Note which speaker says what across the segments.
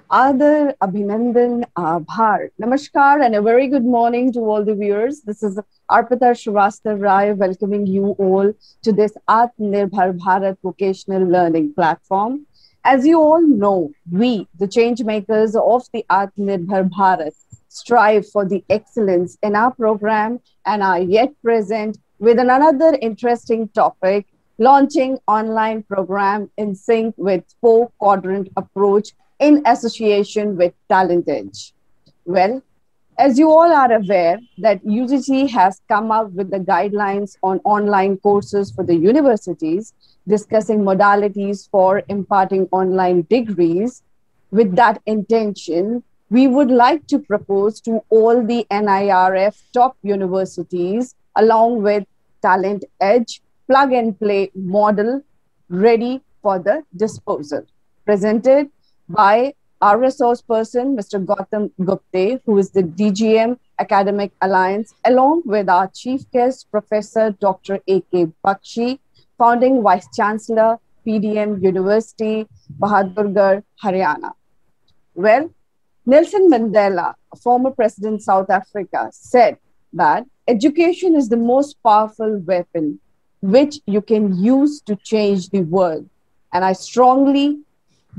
Speaker 1: Adar, Abhinandan, Abhar. Namaskar and a very good morning to all the viewers. This is Arpita Srivastav Rai welcoming you all to this Atmanirbhar Bharat vocational learning platform. As you all know, we, the change makers of the Atmanirbhar Bharat, strive for the excellence in our program and are yet present with another interesting topic, launching online program in sync with four quadrant approach in association with Talent Edge. Well, as you all are aware that UGC has come up with the guidelines on online courses for the universities, discussing modalities for imparting online degrees. With that intention, we would like to propose to all the NIRF top universities, along with Talent Edge, plug and play model ready for the disposal. Presented by our resource person, Mr. Gautam Gupte, who is the DGM Academic Alliance, along with our chief guest, Professor Dr. A.K. Bakshi, founding Vice Chancellor, PDM University, Bahadurgarh, Haryana. Well, Nelson Mandela, a former president of South Africa, said that education is the most powerful weapon which you can use to change the world. And I strongly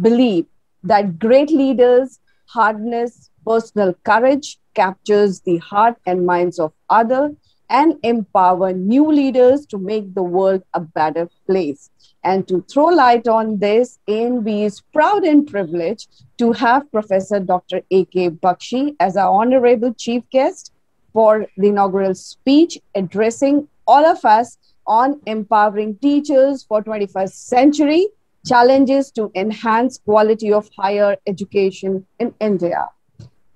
Speaker 1: believe that great leaders harness personal courage, captures the heart and minds of others, and empower new leaders to make the world a better place. And to throw light on this, ANB is proud and privileged to have Professor Dr. A.K. Bakshi as our honorable chief guest for the inaugural speech addressing all of us on empowering teachers for 21st century challenges to enhance quality of higher education in India.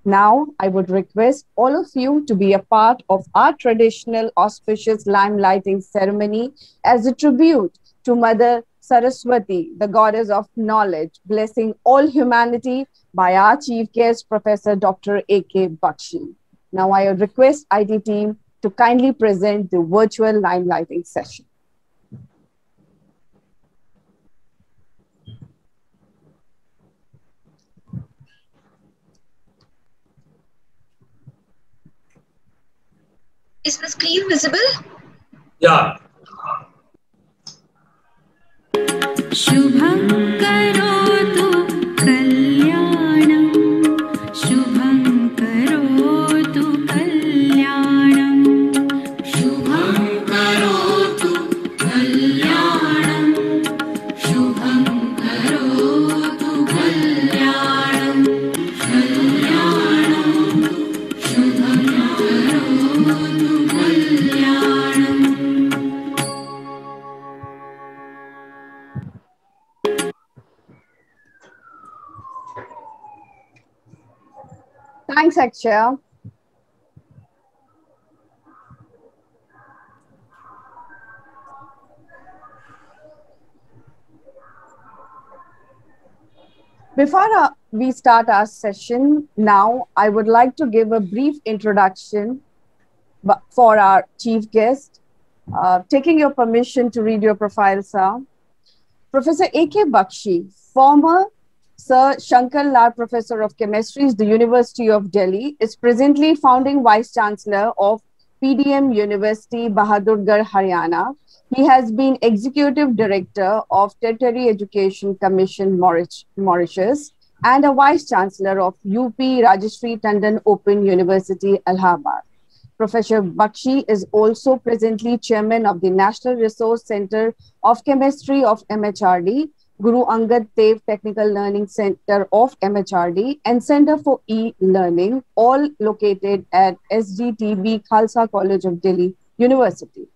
Speaker 1: Now, I would request all of you to be a part of our traditional auspicious lamplighting ceremony as a tribute to Mother Saraswati, the goddess of knowledge, blessing all humanity by our chief guest, Professor Dr. A.K. Bakshi. Now, I request IT team to kindly present the virtual lamplighting session.
Speaker 2: Is the screen visible?
Speaker 3: Yeah.
Speaker 4: शुभं करोतु कल्याणं शुभं करोतु कल्याणं शुभं करोतु कल्याणं शुभं करोतु कल्याणं कल्याणं शुभं करोतु कल्याणम्.
Speaker 1: Thanks, Akshay. Before we start our session, now I would like to give a brief introduction for our chief guest. Taking your permission to read your profile, sir. Professor A.K. Bakshi, former Sir Shankar Lal Professor of Chemistry, the University of Delhi, is presently founding Vice Chancellor of PDM University, Bahadurgarh, Haryana. He has been Executive Director of Tertiary Education Commission, Mauritius, and a Vice Chancellor of UP Rajashri Tandon Open University, Allahabad. Professor Bakshi is also presently Chairman of the National Resource Center of Chemistry of MHRD, Guru Angad Dev Technical Learning Center of MHRD, and Center for E-Learning, all located at SGTB Khalsa College of Delhi University.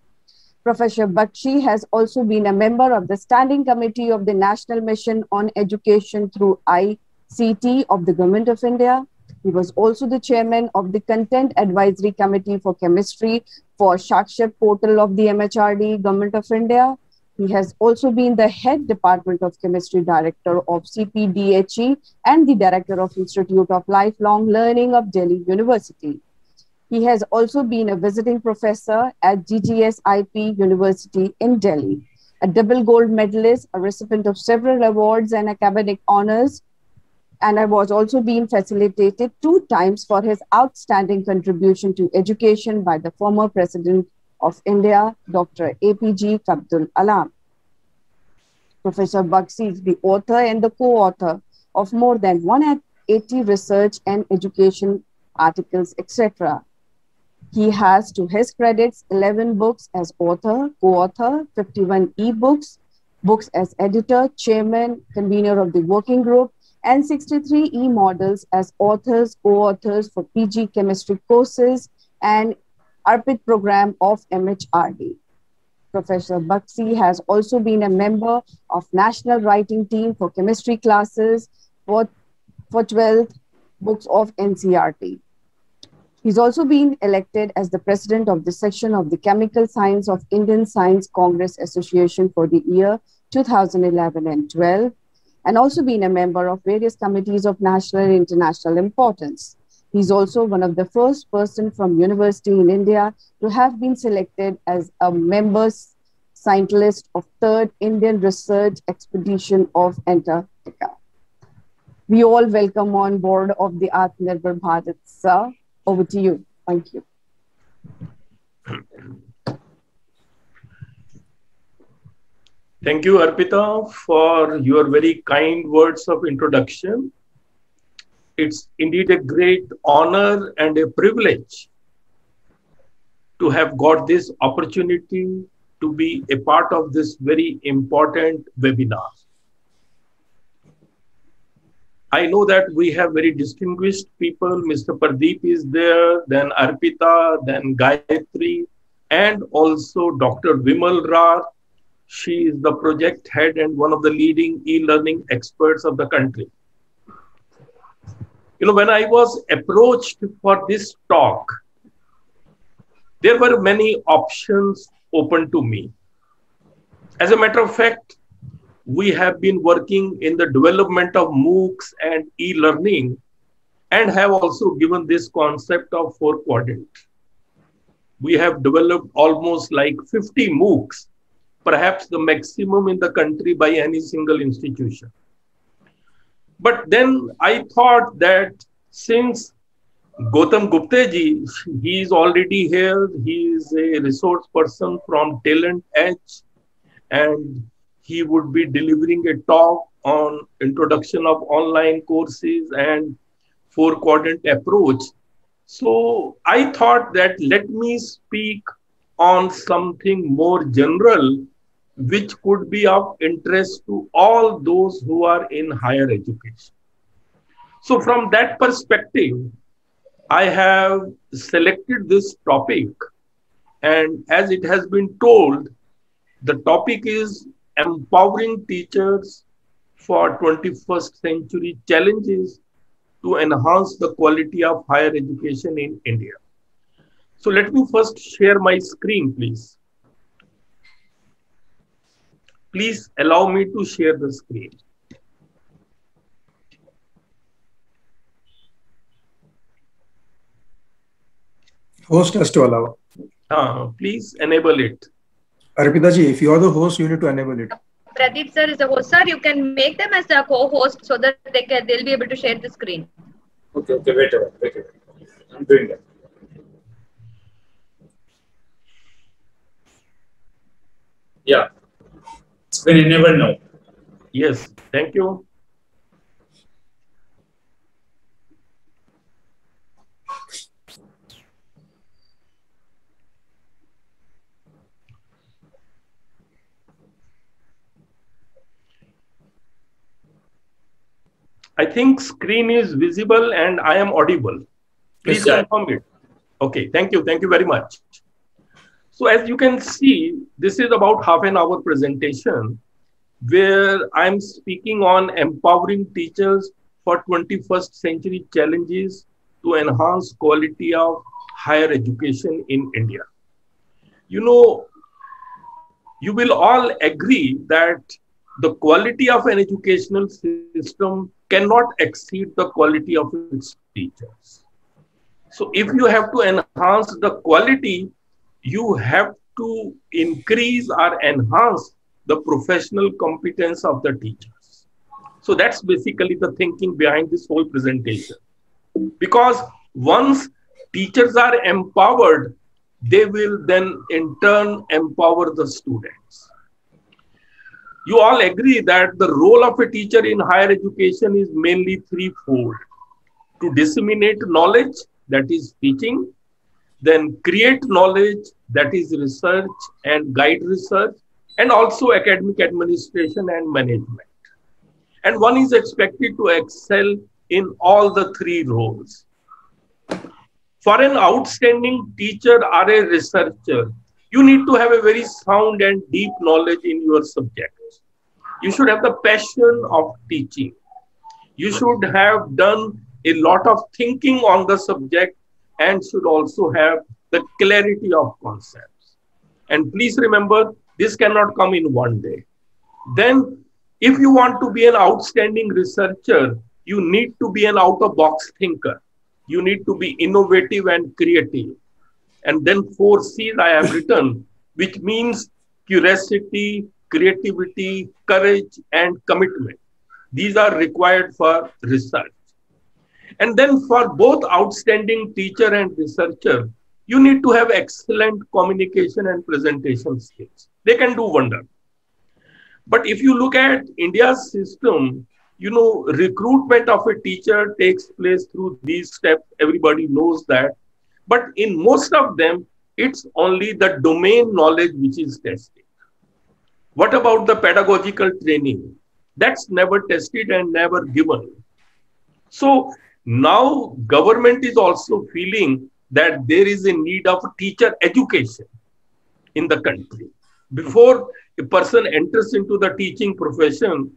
Speaker 1: Professor Bakshi has also been a member of the Standing Committee of the National Mission on Education through ICT of the Government of India. He was also the chairman of the Content Advisory Committee for Chemistry for Shakshar Portal of the MHRD, Government of India. He has also been the head Department of Chemistry Director of CPDHE and the Director of Institute of Lifelong Learning of Delhi University. He has also been a visiting professor at GGSIP University in Delhi, a double gold medalist, a recipient of several awards and academic honors. and I was also being facilitated 2 times for his outstanding contribution to education by the former President of India, Dr. APJ Abdul Kalam. Professor Bakshi is the author and the co-author of more than 180 research and education articles, etc. He has, to his credits, 11 books as author, co-author, 51 e-books, books as editor, chairman, convener of the working group, and 63 e-models as authors, co-authors for PG chemistry courses and ARPIT program of MHRD. Professor Bakshi has also been a member of National Writing Team for chemistry classes for 12 books of NCRT. He's also been elected as the president of the section of the Chemical Science of Indian Science Congress Association for the year 2011 and 12, and also been a member of various committees of national and international importance. He's also one of the first person from university in India to have been selected as a member scientist of 3rd Indian Research Expedition of Antarctica. We all welcome on board of the Atmanirbhar Bharat, sir. Over to you. Thank you.
Speaker 2: Thank you, Arpita, for your very kind words of introduction. It's indeed a great honor and a privilege to have got this opportunity to be a part of this very important webinar. I know that we have very distinguished people. Mr. Pradeep is there, then Arpita, then Gayatri, and also Dr. Vimal Rar. She is the project head and one of the leading e-learning experts of the country. You know, when I was approached for this talk, there were many options open to me. As a matter of fact, we have been working in the development of MOOCs and e-learning and have also given this concept of 4 quadrant. We have developed almost like 50 MOOCs, perhaps the maximum in the country by any single institution. But then I thought that since Gautam Gupta ji, he is already here, he is a resource person from Talent Edge, and he would be delivering a talk on introduction of online courses and 4 quadrant approach. So I thought that let me speak on something more general, which could be of interest to all those who are in higher education. So from that perspective, I have selected this topic, and as it has been told, the topic is empowering teachers for 21st century challenges to enhance the quality of higher education in India. So let me first share my screen, please. Please allow me to share the screen.
Speaker 3: Host has to allow.
Speaker 2: Please enable it.
Speaker 3: Arpita ji, if you are the host, you need to enable it.
Speaker 5: Pradeep sir is the host. Sir, you can make them as a co-host so that they'll be able to share the screen.
Speaker 6: Okay, wait a minute. I'm doing that. Yeah, it's been enabled now.
Speaker 2: Yes, thank you. I think screen is visible and I am audible. Please confirm it. Okay, thank you. Thank you very much. So as you can see, this is about half an hour presentation where I'm speaking on empowering teachers for 21st century challenges to enhance quality of higher education in India. You know, you will all agree that the quality of an educational system cannot exceed the quality of its teachers. So if you have to enhance the quality, you have to increase or enhance the professional competence of the teachers. So that's basically the thinking behind this whole presentation. Because once teachers are empowered, they will then in turn empower the students. You all agree that the role of a teacher in higher education is mainly threefold: to disseminate knowledge, that is teaching, then create knowledge, that is research and guide research, and also academic administration and management. And one is expected to excel in all the three roles. For an outstanding teacher or a researcher, you need to have a very sound and deep knowledge in your subject. You should have the passion of teaching. You should have done a lot of thinking on the subject and should also have the clarity of concepts. And please remember, this cannot come in one day. Then, if you want to be an outstanding researcher, you need to be an out-of-box thinker. You need to be innovative and creative. And then 4 C's I have written, which means curiosity, creativity, courage, and commitment. These are required for research. And then for both outstanding teacher and researcher, you need to have excellent communication and presentation skills. They can do wonder. But if you look at India's system, you know, recruitment of a teacher takes place through these steps. Everybody knows that. But in most of them, it's only the domain knowledge which is tested. What about the pedagogical training? That's never tested and never given. So now government is also feeling that there is a need of teacher education in the country. Before a person enters into the teaching profession,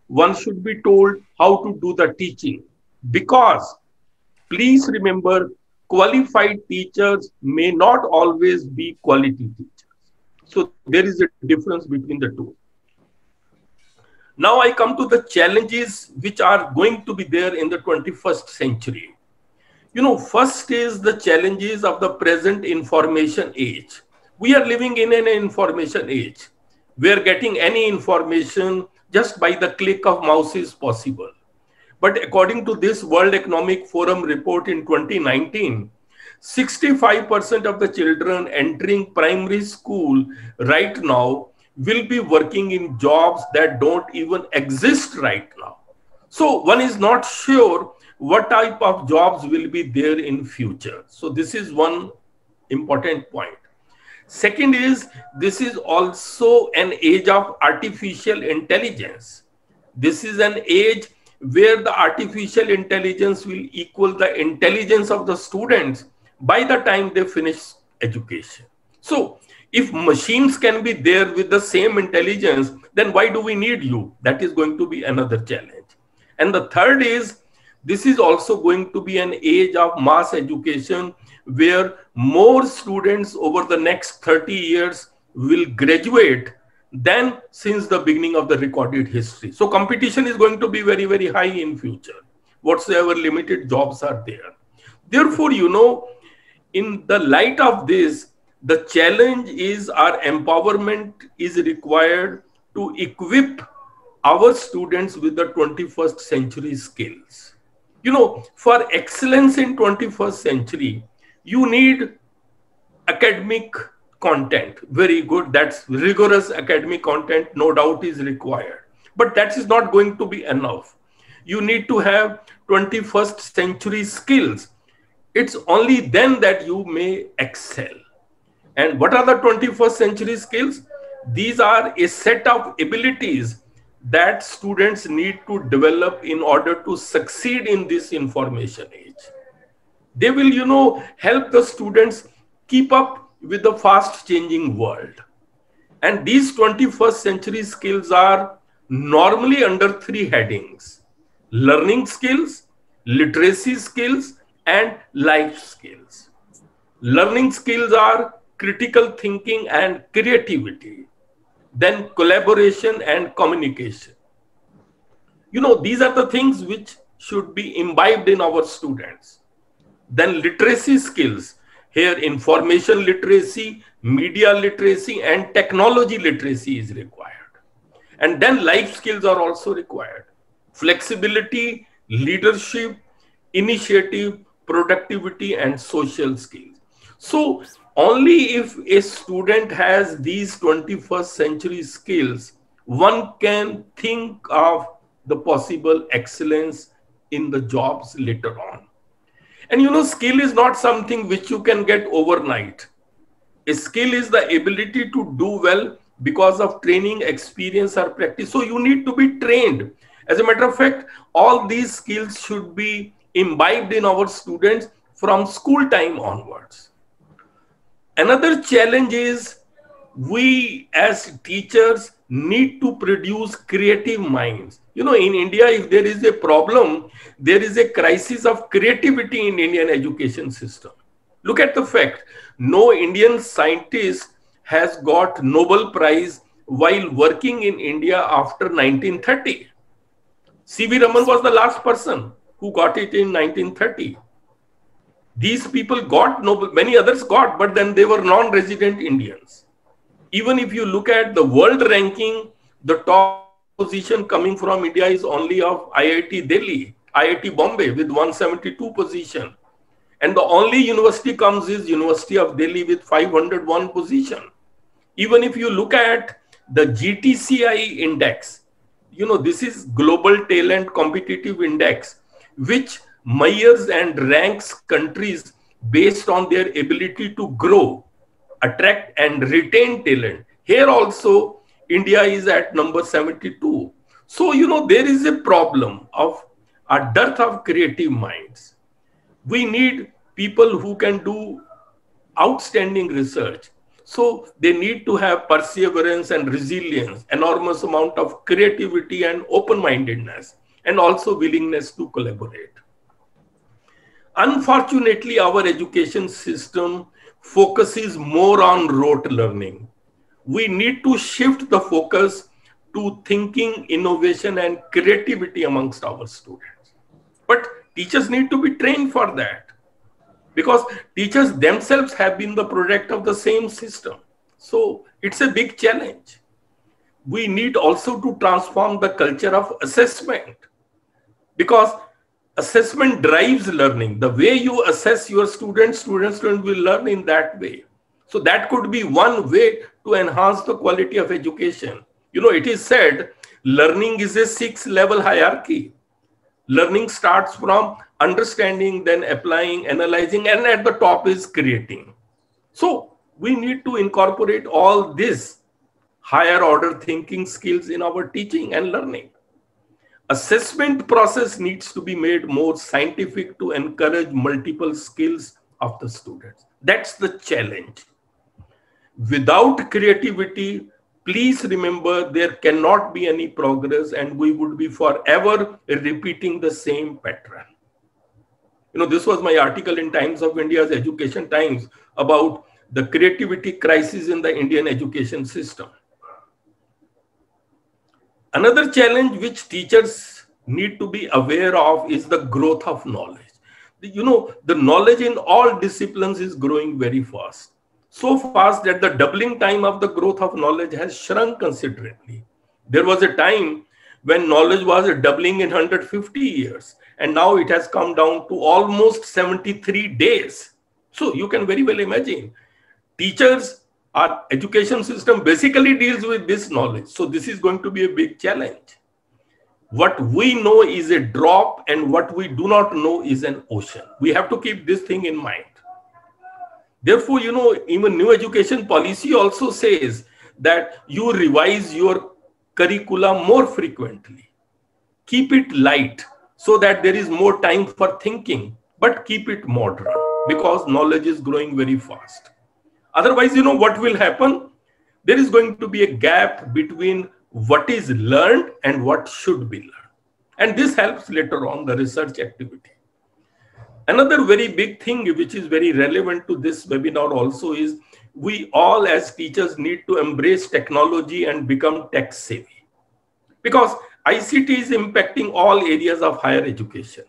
Speaker 2: one should be told how to do the teaching. Because please remember, qualified teachers may not always be quality teachers. So there is a difference between the two. Now I come to the challenges which are going to be there in the 21st century. You know, first is the challenges of the present information age. We are living in an information age. We are getting any information just by the click of mouse is possible. But according to this World Economic Forum report in 2019, 65% of the children entering primary school right now will be working in jobs that don't even exist right now. So one is not sure what type of jobs will be there in future. So this is one important point. Second is, this is also an age of artificial intelligence. This is an age where the artificial intelligence will equal the intelligence of the students by the time they finish education. So if machines can be there with the same intelligence, then why do we need you? That is going to be another challenge. And the third is, this is also going to be an age of mass education where more students over the next 30 years will graduate than since the beginning of the recorded history. So competition is going to be very, very high in future, whatsoever limited jobs are there. Therefore, you know, in the light of this, the challenge is our empowerment is required to equip our students with the 21st century skills. You know, for excellence in 21st century, you need academic content. Very good. That's rigorous academic content, no doubt is required. But that is not going to be enough. You need to have 21st century skills. It's only then that you may excel. And what are the 21st century skills? These are a set of abilities that students need to develop in order to succeed in this information age. They will, you know, help the students keep up with the fast changing world. And these 21st century skills are normally under 3 headings: learning skills, literacy skills, and life skills. Learning skills are critical thinking and creativity, then collaboration and communication. You know, these are the things which should be imbibed in our students. Then literacy skills, here information literacy, media literacy, and technology literacy is required. And then life skills are also required. flexibility, leadership, initiative, productivity, and social skills. So only if a student has these 21st century skills, one can think of the possible excellence in the jobs later on. And you know, skill is not something which you can get overnight. A skill is the ability to do well because of training, experience, or practice. So you need to be trained. As a matter of fact, all these skills should be imbibed in our students from school time onwards. Another challenge is we as teachers need to produce creative minds. You know, in India, if there is a problem, there is a crisis of creativity in Indian education system. Look at the fact, no Indian scientist has got Nobel Prize while working in India after 1930. C.V. Raman was the last person who got it in 1930. These people got Nobel, many others got, but then they were non-resident Indians. Even if you look at the world ranking, the top position coming from India is only of IIT Delhi, IIT Bombay with 172 position. And the only university comes is University of Delhi with 501 position. Even if you look at the GTCI index, you know, this is Global Talent Competitive Index, which measures and ranks countries based on their ability to grow, attract and retain talent. Here also, India is at number 72. So, you know, there is a problem of a dearth of creative minds. We need people who can do outstanding research. So they need to have perseverance and resilience, enormous amount of creativity and open-mindedness, and also willingness to collaborate. Unfortunately, our education system focuses more on rote learning. We need to shift the focus to thinking, innovation, and creativity amongst our students. But teachers need to be trained for that, because teachers themselves have been the product of the same system. So it's a big challenge. We need also to transform the culture of assessment, because assessment drives learning. The way you assess your students will learn in that way. So that could be one way to enhance the quality of education. You know, it is said learning is a 6-level hierarchy. Learning starts from understanding, then applying, analyzing, and at the top is creating. So we need to incorporate all this higher order thinking skills in our teaching and learning. Assessment process needs to be made more scientific to encourage multiple skills of the students. That's the challenge. Without creativity, please remember there cannot be any progress, and we would be forever repeating the same pattern. You know, this was my article in Times of India's Education Times about the creativity crisis in the Indian education system. Another challenge which teachers need to be aware of is the growth of knowledge. You know, the knowledge in all disciplines is growing very fast. So fast that the doubling time of the growth of knowledge has shrunk considerably. There was a time when knowledge was doubling in 150 years, and now it has come down to almost 73 days. So you can very well imagine, teachers, our education system basically deals with this knowledge. So this is going to be a big challenge. What we know is a drop, and what we do not know is an ocean. We have to keep this thing in mind. Therefore, you know, even new education policy also says that you revise your curriculum more frequently. Keep it light so that there is more time for thinking, but keep it modern, because knowledge is growing very fast. Otherwise, you know what will happen? There is going to be a gap between what is learned and what should be learned. And this helps later on the research activity. Another very big thing which is very relevant to this webinar also is we all as teachers need to embrace technology and become tech savvy, because ICT is impacting all areas of higher education.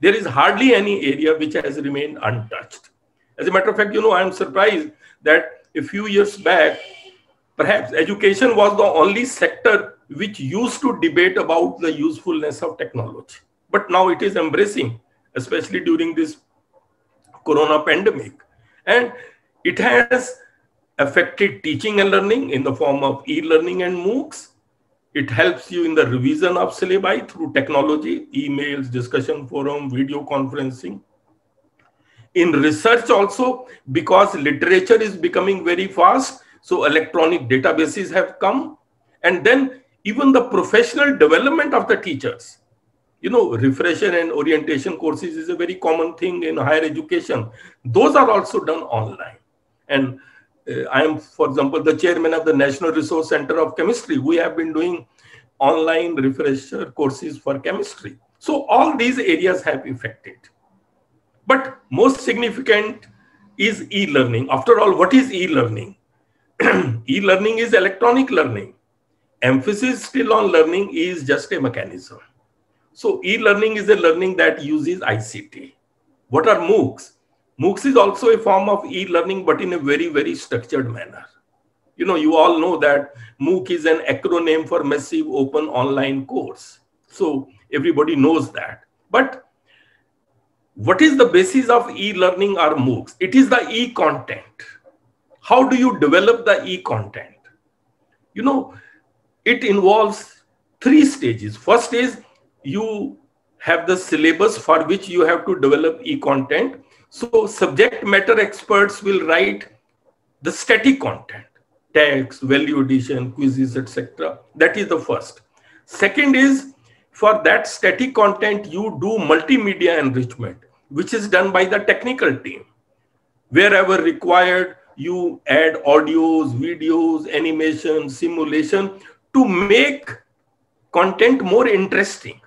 Speaker 2: There is hardly any area which has remained untouched. As a matter of fact, you know, I am surprised that a few years back, perhaps education was the only sector which used to debate about the usefulness of technology. But now it is embracing, especially during this corona pandemic. And it has affected teaching and learning in the form of e-learning and MOOCs. It helps you in the revision of syllabi through technology, emails, discussion forum, video conferencing. In research also, because literature is becoming very fast, so electronic databases have come. And then even the professional development of the teachers. You know, refresher and orientation courses is a very common thing in higher education. Those are also done online. And I am, for example, the chairman of the National Resource Center of Chemistry. We have been doing online refresher courses for chemistry. So all these areas have affected. But most significant is e-learning. After all, what is e-learning? E-learning is electronic learning. Emphasis still on learning is just a mechanism. So e-learning is a learning that uses ICT. What are MOOCs? MOOCs is also a form of e-learning, but in a very, very structured manner. You know, you all know that MOOC is an acronym for Massive Open Online Course. So everybody knows that. But what is the basis of e-learning or MOOCs? It is the e-content. How do you develop the e-content? You know, it involves 3 stages. First is you have the syllabus for which you have to develop e-content. So subject matter experts will write the static content, text, value addition, quizzes, etc. That is the first. Second is for that static content, you do multimedia enrichment, which is done by the technical team. Wherever required, you add audios, videos, animation, simulation to make content more interesting.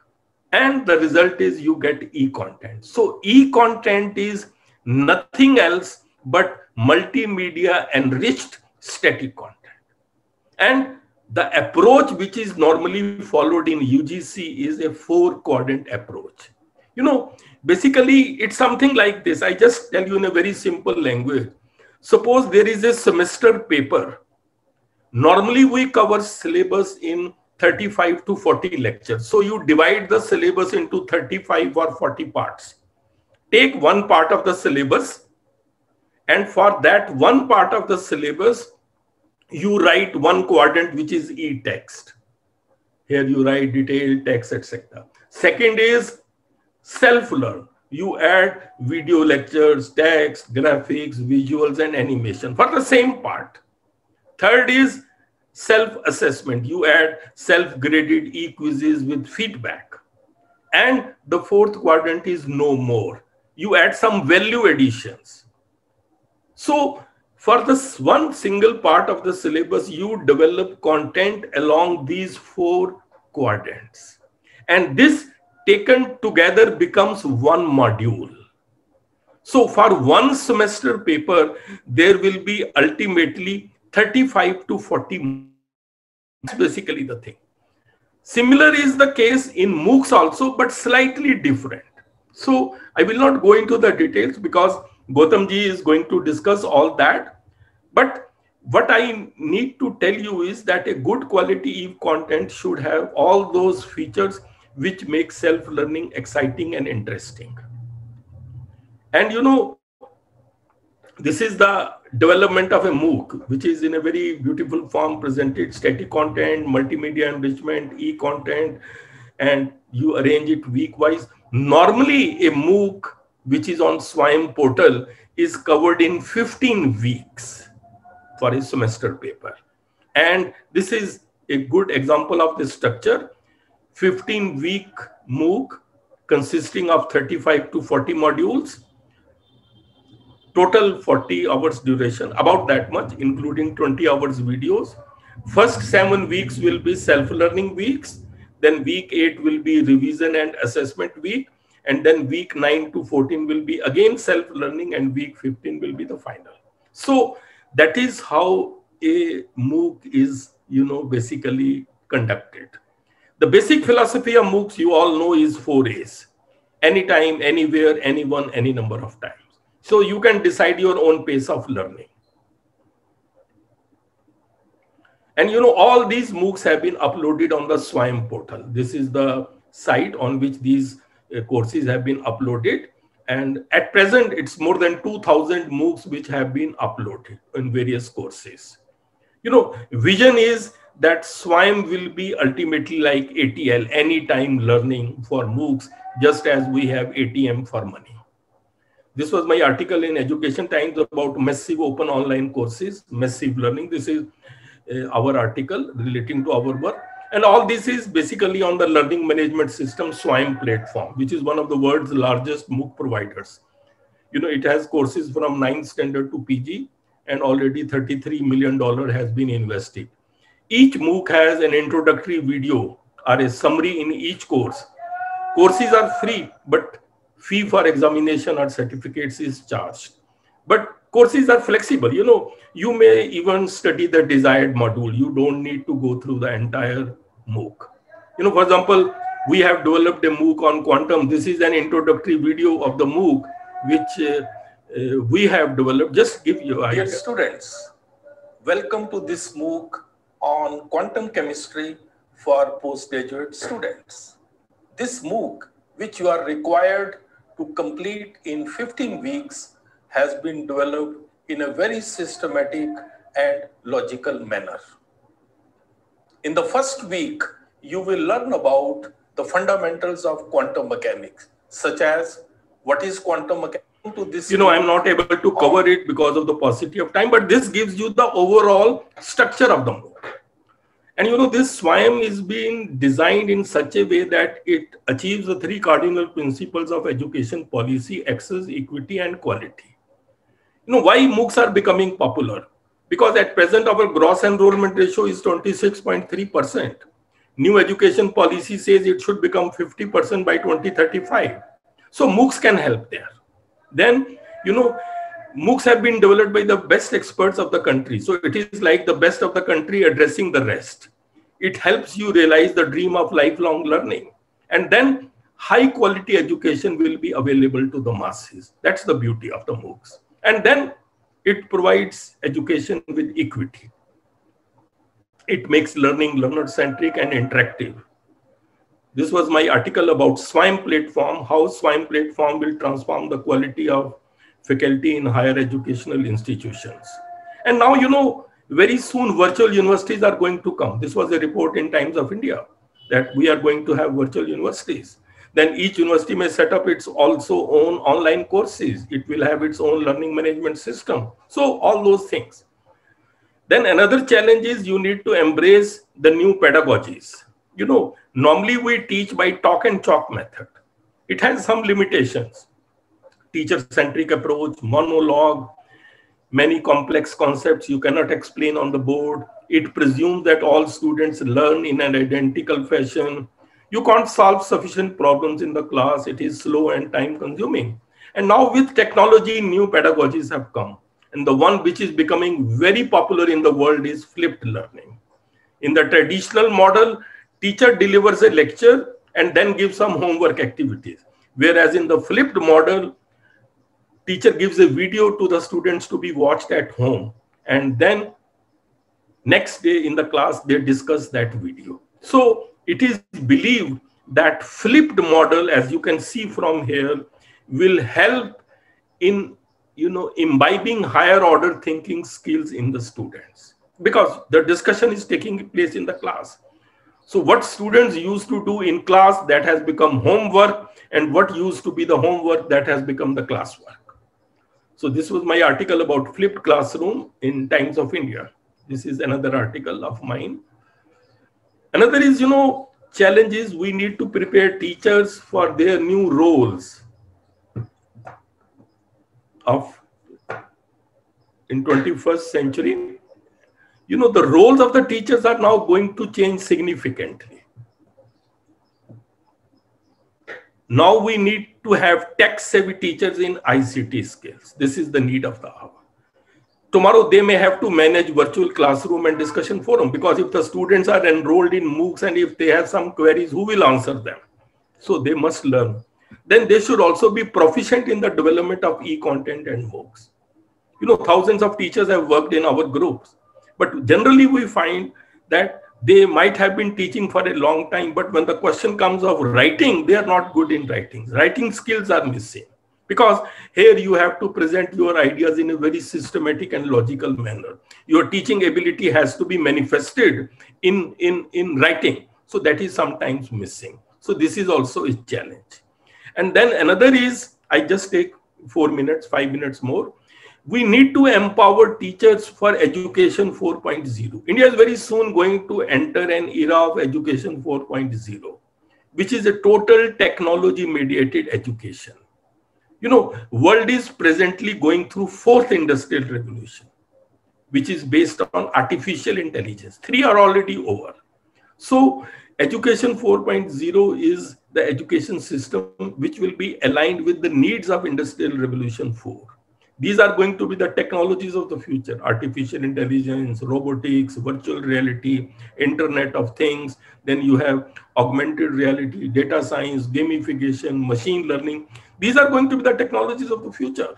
Speaker 2: And the result is you get e-content. So e-content is nothing else but multimedia enriched static content. And the approach which is normally followed in UGC is a 4-quadrant approach. You know, basically it's something like this. I just tell you in a very simple language. Suppose there is a semester paper. Normally we cover syllabus in 35 to 40 lectures. So you divide the syllabus into 35 or 40 parts. Take one part of the syllabus, and for that one part of the syllabus, you write 1 quadrant, which is e-text. Here you write detailed text, etc. Second is self-learn. You add video lectures, text, graphics, visuals, and animation for the same part. Third is self-assessment. You add self-graded e-quizzes with feedback. And the 4th quadrant is no more. You add some value additions. So for this one single part of the syllabus, you develop content along these 4 quadrants. And this taken together becomes one module. So for one semester paper, there will be ultimately 35 to 40. That's basically the thing. Similar is the case in MOOCs also, but slightly different. So I will not go into the details because Gautam ji is going to discuss all that. But what I need to tell you is that a good quality e-content should have all those features which make self-learning exciting and interesting. And you know, this is the development of a MOOC, which is in a very beautiful form presented: static content, multimedia enrichment, e-content, and you arrange it week-wise. Normally, a MOOC, which is on SWAYAM portal, is covered in 15 weeks for a semester paper. And this is a good example of the structure. 15-week MOOC consisting of 35 to 40 modules. Total 40 hours duration, about that much, including 20 hours videos. First 7 weeks will be self-learning weeks. Then week 8 will be revision and assessment week. And then week 9 to 14 will be again self-learning, and week 15 will be the final. So that is how a MOOC is, you know, basically conducted. The basic philosophy of MOOCs, you all know, is 4 A's. Anytime, anywhere, anyone, any number of times. So you can decide your own pace of learning. And all these MOOCs have been uploaded on the SWAYAM portal. This is the site on which these courses have been uploaded. And at present, it's more than 2,000 MOOCs which have been uploaded in various courses. Vision is that SWAYAM will be ultimately like ATL, anytime learning for MOOCs, just as we have ATM for money. This was my article in Education Times about massive open online courses, massive learning. This is our article relating to our work. And all this is basically on the learning management system SWAYAM platform, which is one of the world's largest MOOC providers. It has courses from 9th standard to PG, and already $33 million has been invested. Each MOOC has an introductory video or a summary in each course. Courses are free, but fee for examination or certificates is charged. But courses are flexible. You may even study the desired module. You don't need to go through the entire MOOC. For example, we have developed a MOOC on quantum. This is an introductory video of the MOOC, which we have developed. Just give you
Speaker 7: Dear students, welcome to this MOOC on quantum chemistry for postgraduate students. This MOOC, which you are required to complete in 15 weeks, has been developed in a very systematic and logical manner. In the first week, you will learn about the fundamentals of quantum mechanics, such as what is quantum mechanics. To this,
Speaker 2: I'm not able to cover it because of the paucity of time, but this gives you the overall structure of the MOOC. And this SWAYAM is being designed in such a way that it achieves the 3 cardinal principles of education policy: access, equity, and quality. Why MOOCs are becoming popular? Because at present our gross enrollment ratio is 26.3%. New education policy says it should become 50% by 2035. So MOOCs can help there. Then, MOOCs have been developed by the best experts of the country. So it is like the best of the country addressing the rest. It helps you realize the dream of lifelong learning. And then high quality education will be available to the masses. That's the beauty of the MOOCs. And then it provides education with equity. It makes learning learner-centric and interactive. This was my article about SWAYAM platform, how SWAYAM platform will transform the quality of faculty in higher educational institutions. And now, very soon virtual universities are going to come. This was a report in Times of India that we are going to have virtual universities. Then each university may set up its also own online courses. It will have its own learning management system. So all those things. Then another challenge is you need to embrace the new pedagogies. Normally we teach by talk and chalk method. It has some limitations. Teacher-centric approach, monologue, many complex concepts you cannot explain on the board. It presumes that all students learn in an identical fashion. You can't solve sufficient problems in the class. It is slow and time-consuming. And now with technology, new pedagogies have come. And the one which is becoming very popular in the world is flipped learning. In the traditional model, teacher delivers a lecture and then gives some homework activities. Whereas in the flipped model, teacher gives a video to the students to be watched at home. And then next day in the class, they discuss that video. So it is believed that flipped model, as you can see from here, will help in imbibing higher order thinking skills in the students, because the discussion is taking place in the class. So what students used to do in class, that has become homework, and what used to be the homework, that has become the classwork. So this was my article about flipped classroom in Times of India. This is another article of mine. Another is, challenges. We need to prepare teachers for their new roles in 21st century. The roles of the teachers are now going to change significantly. Now we need to have tech-savvy teachers in ICT skills. This is the need of the hour. Tomorrow, they may have to manage virtual classroom and discussion forum, because if the students are enrolled in MOOCs and if they have some queries, who will answer them? So they must learn. Then they should also be proficient in the development of e-content and MOOCs. Thousands of teachers have worked in our groups, but generally we find that they might have been teaching for a long time, but when the question comes of writing, they are not good in writing. Writing skills are missing, because here you have to present your ideas in a very systematic and logical manner. Your teaching ability has to be manifested in writing. So that is sometimes missing. So this is also a challenge. And then another is, I just take 4 minutes, 5 minutes more. We need to empower teachers for education 4.0. India is very soon going to enter an era of education 4.0, which is a total technology mediated education. You know, world is presently going through 4th industrial revolution, which is based on artificial intelligence. 3 are already over. So education 4.0 is the education system which will be aligned with the needs of industrial revolution 4. These are going to be the technologies of the future: artificial intelligence, robotics, virtual reality, Internet of Things. Then you have augmented reality, data science, gamification, machine learning. These are going to be the technologies of the future.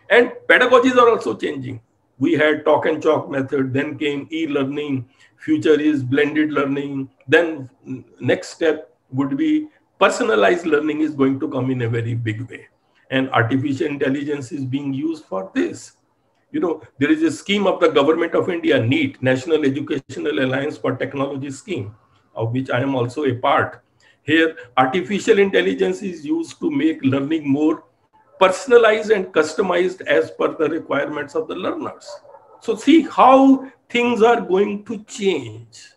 Speaker 2: And pedagogies are also changing. We had talk and chalk method, then came e-learning. Future is blended learning. Then next step would be personalized learning is going to come in a very big way. And artificial intelligence is being used for this. You know, there is a scheme of the government of India, NEET, National Educational Alliance for Technology scheme, of which I am also a part. Here, artificial intelligence is used to make learning more personalized and customized as per the requirements of the learners. So see how things are going to change.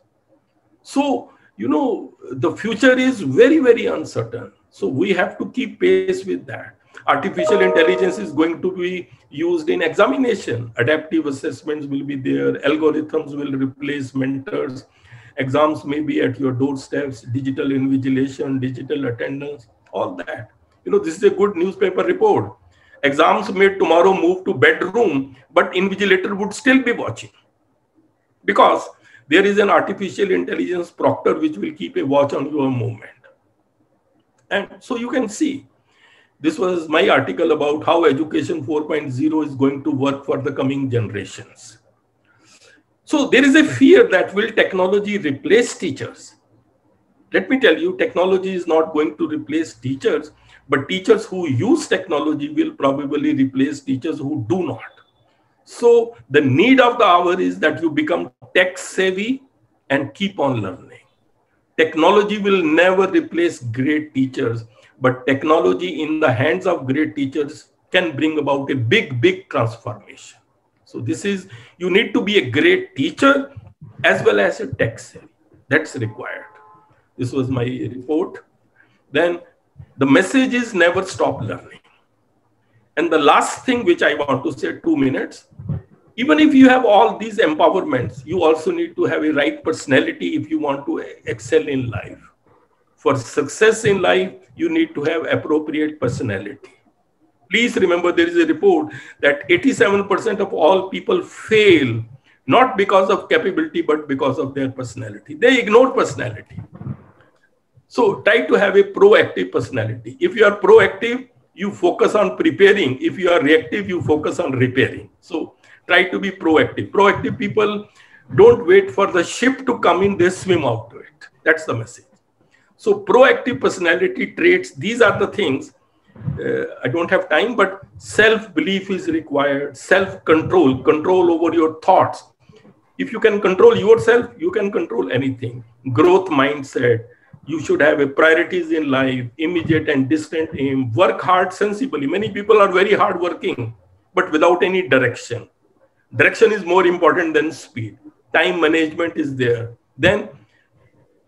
Speaker 2: So, you know, the future is very, very uncertain. So we have to keep pace with that. Artificial intelligence is going to be used in examination. Adaptive assessments will be there. Algorithms will replace mentors. Exams may be at your doorsteps. Digital invigilation, digital attendance, all that. You know, this is a good newspaper report. Exams may tomorrow move to bedroom, but invigilator would still be watching, because there is an artificial intelligence proctor which will keep a watch on your movement. And so you can see, this was my article about how education 4.0 is going to work for the coming generations. So there is a fear that will technology replace teachers? Let me tell you, technology is not going to replace teachers, but teachers who use technology will probably replace teachers who do not. So the need of the hour is that you become tech savvy and keep on learning. Technology will never replace great teachers, but technology in the hands of great teachers can bring about a big, big transformation. So this is, you need to be a great teacher as well as a tech savvy. That's required. This was my report. Then the message is never stop learning. And the last thing which I want to say, 2 minutes, even if you have all these empowerments, you also need to have a right personality if you want to excel in life. For success in life, you need to have appropriate personality. Please remember, there is a report that 87% of all people fail, not because of capability, but because of their personality. They ignore personality. So try to have a proactive personality. If you are proactive, you focus on preparing. If you are reactive, you focus on repairing. So try to be proactive. Proactive people don't wait for the ship to come in, they swim out to it. That's the message. So proactive personality traits, these are the things. I don't have time, but self-belief is required, self-control, control over your thoughts. If you can control yourself, you can control anything. Growth mindset. You should have a priorities in life, immediate and distant aim, work hard sensibly. Many people are very hardworking, but without any direction. Direction is more important than speed. Time management is there. Then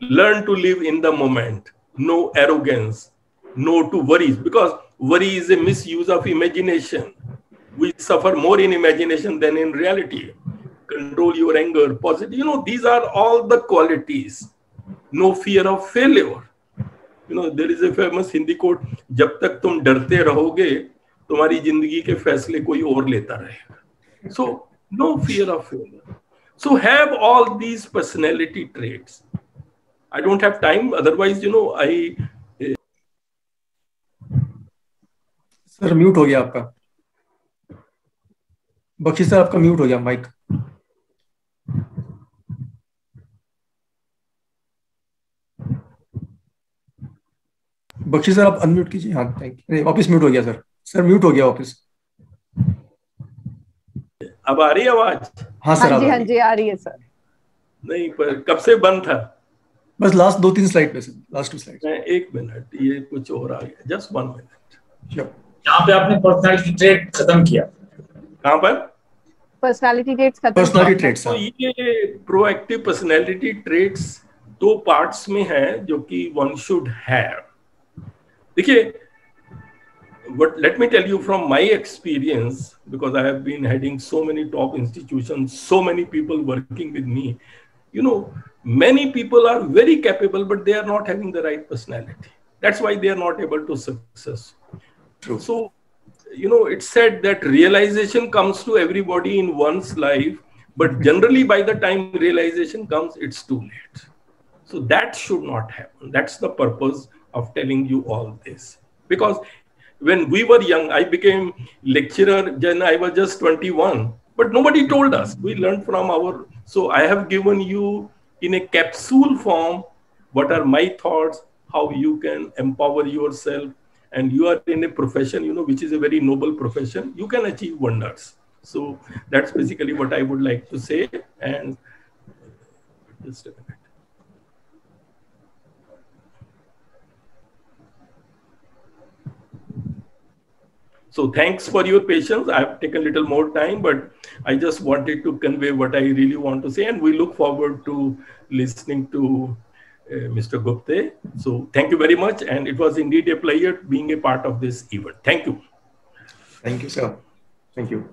Speaker 2: learn to live in the moment. No arrogance, no to worries, because worry is a misuse of imagination. We suffer more in imagination than in reality. Control your anger, positive. You know, these are all the qualities. No fear of failure. You know, there is a famous Hindi quote, जब तक तुम डरते रहोगे, तुम्हारी जिंदगी के फैसले कोई और लेता रहेगा. So, no fear of failure. So, have all these personality traits. I don't have time, otherwise, you know, I...
Speaker 3: sir mute हो गया आपका. बख्शी सर आपका म्यूट हो गया माइक. बख्शी सर आप अनम्यूट कीजिए. हाँ, थैंक यू. वापस म्यूट हो गया सर. सर म्यूट हो गया वापस.
Speaker 2: अब आ रही है आवाज?
Speaker 3: हाँ सर.
Speaker 1: हाँ जी आ रही है सर.
Speaker 2: नहीं, पर कब से बंद था?
Speaker 3: बस लास्ट 2-3 स्लाइड पे सर. Last 2 slide.
Speaker 2: एक मिनट, ये कुछ और आ गया. Just 1 minute.
Speaker 6: यहाँ पे आपने पर्सनालिटी ट्रेट खत्म किया.
Speaker 2: कहाँ पर?
Speaker 1: पर्सनालिटी ट्रेट्स खत्म.
Speaker 3: Personality traits.
Speaker 2: तो ये प्रोएक्टिव पर्सनालिटी ट्रेट्स 2 पार्ट्स में है जो कि वन शुड हैव. देखिए, what let me tell you from my experience, because I have been heading so many top institutions, so many people working with me. You know, many people are very capable, but they are not having the right personality. That's why they are not able to success.
Speaker 3: True.
Speaker 2: So, you know, it's said that realization comes to everybody in one's life, but generally by the time realization comes, it's too late. So that should not happen. That's the purpose of telling you all this. Because when we were young, I became lecturer when I was just 21, but nobody told us. We learned from our, so I have given you in a capsule form what are my thoughts, how you can empower yourself, and you are in a profession, you know, which is a very noble profession. You can achieve wonders. So that's basically what I would like to say. And just a minute. So thanks for your patience. I've taken a little more time, but I just wanted to convey what I really want to say. And we look forward to listening to Mr. Gupte. So thank you very much. And it was indeed a pleasure being a part of this event. Thank you.
Speaker 3: Thank you, sir. Thank you.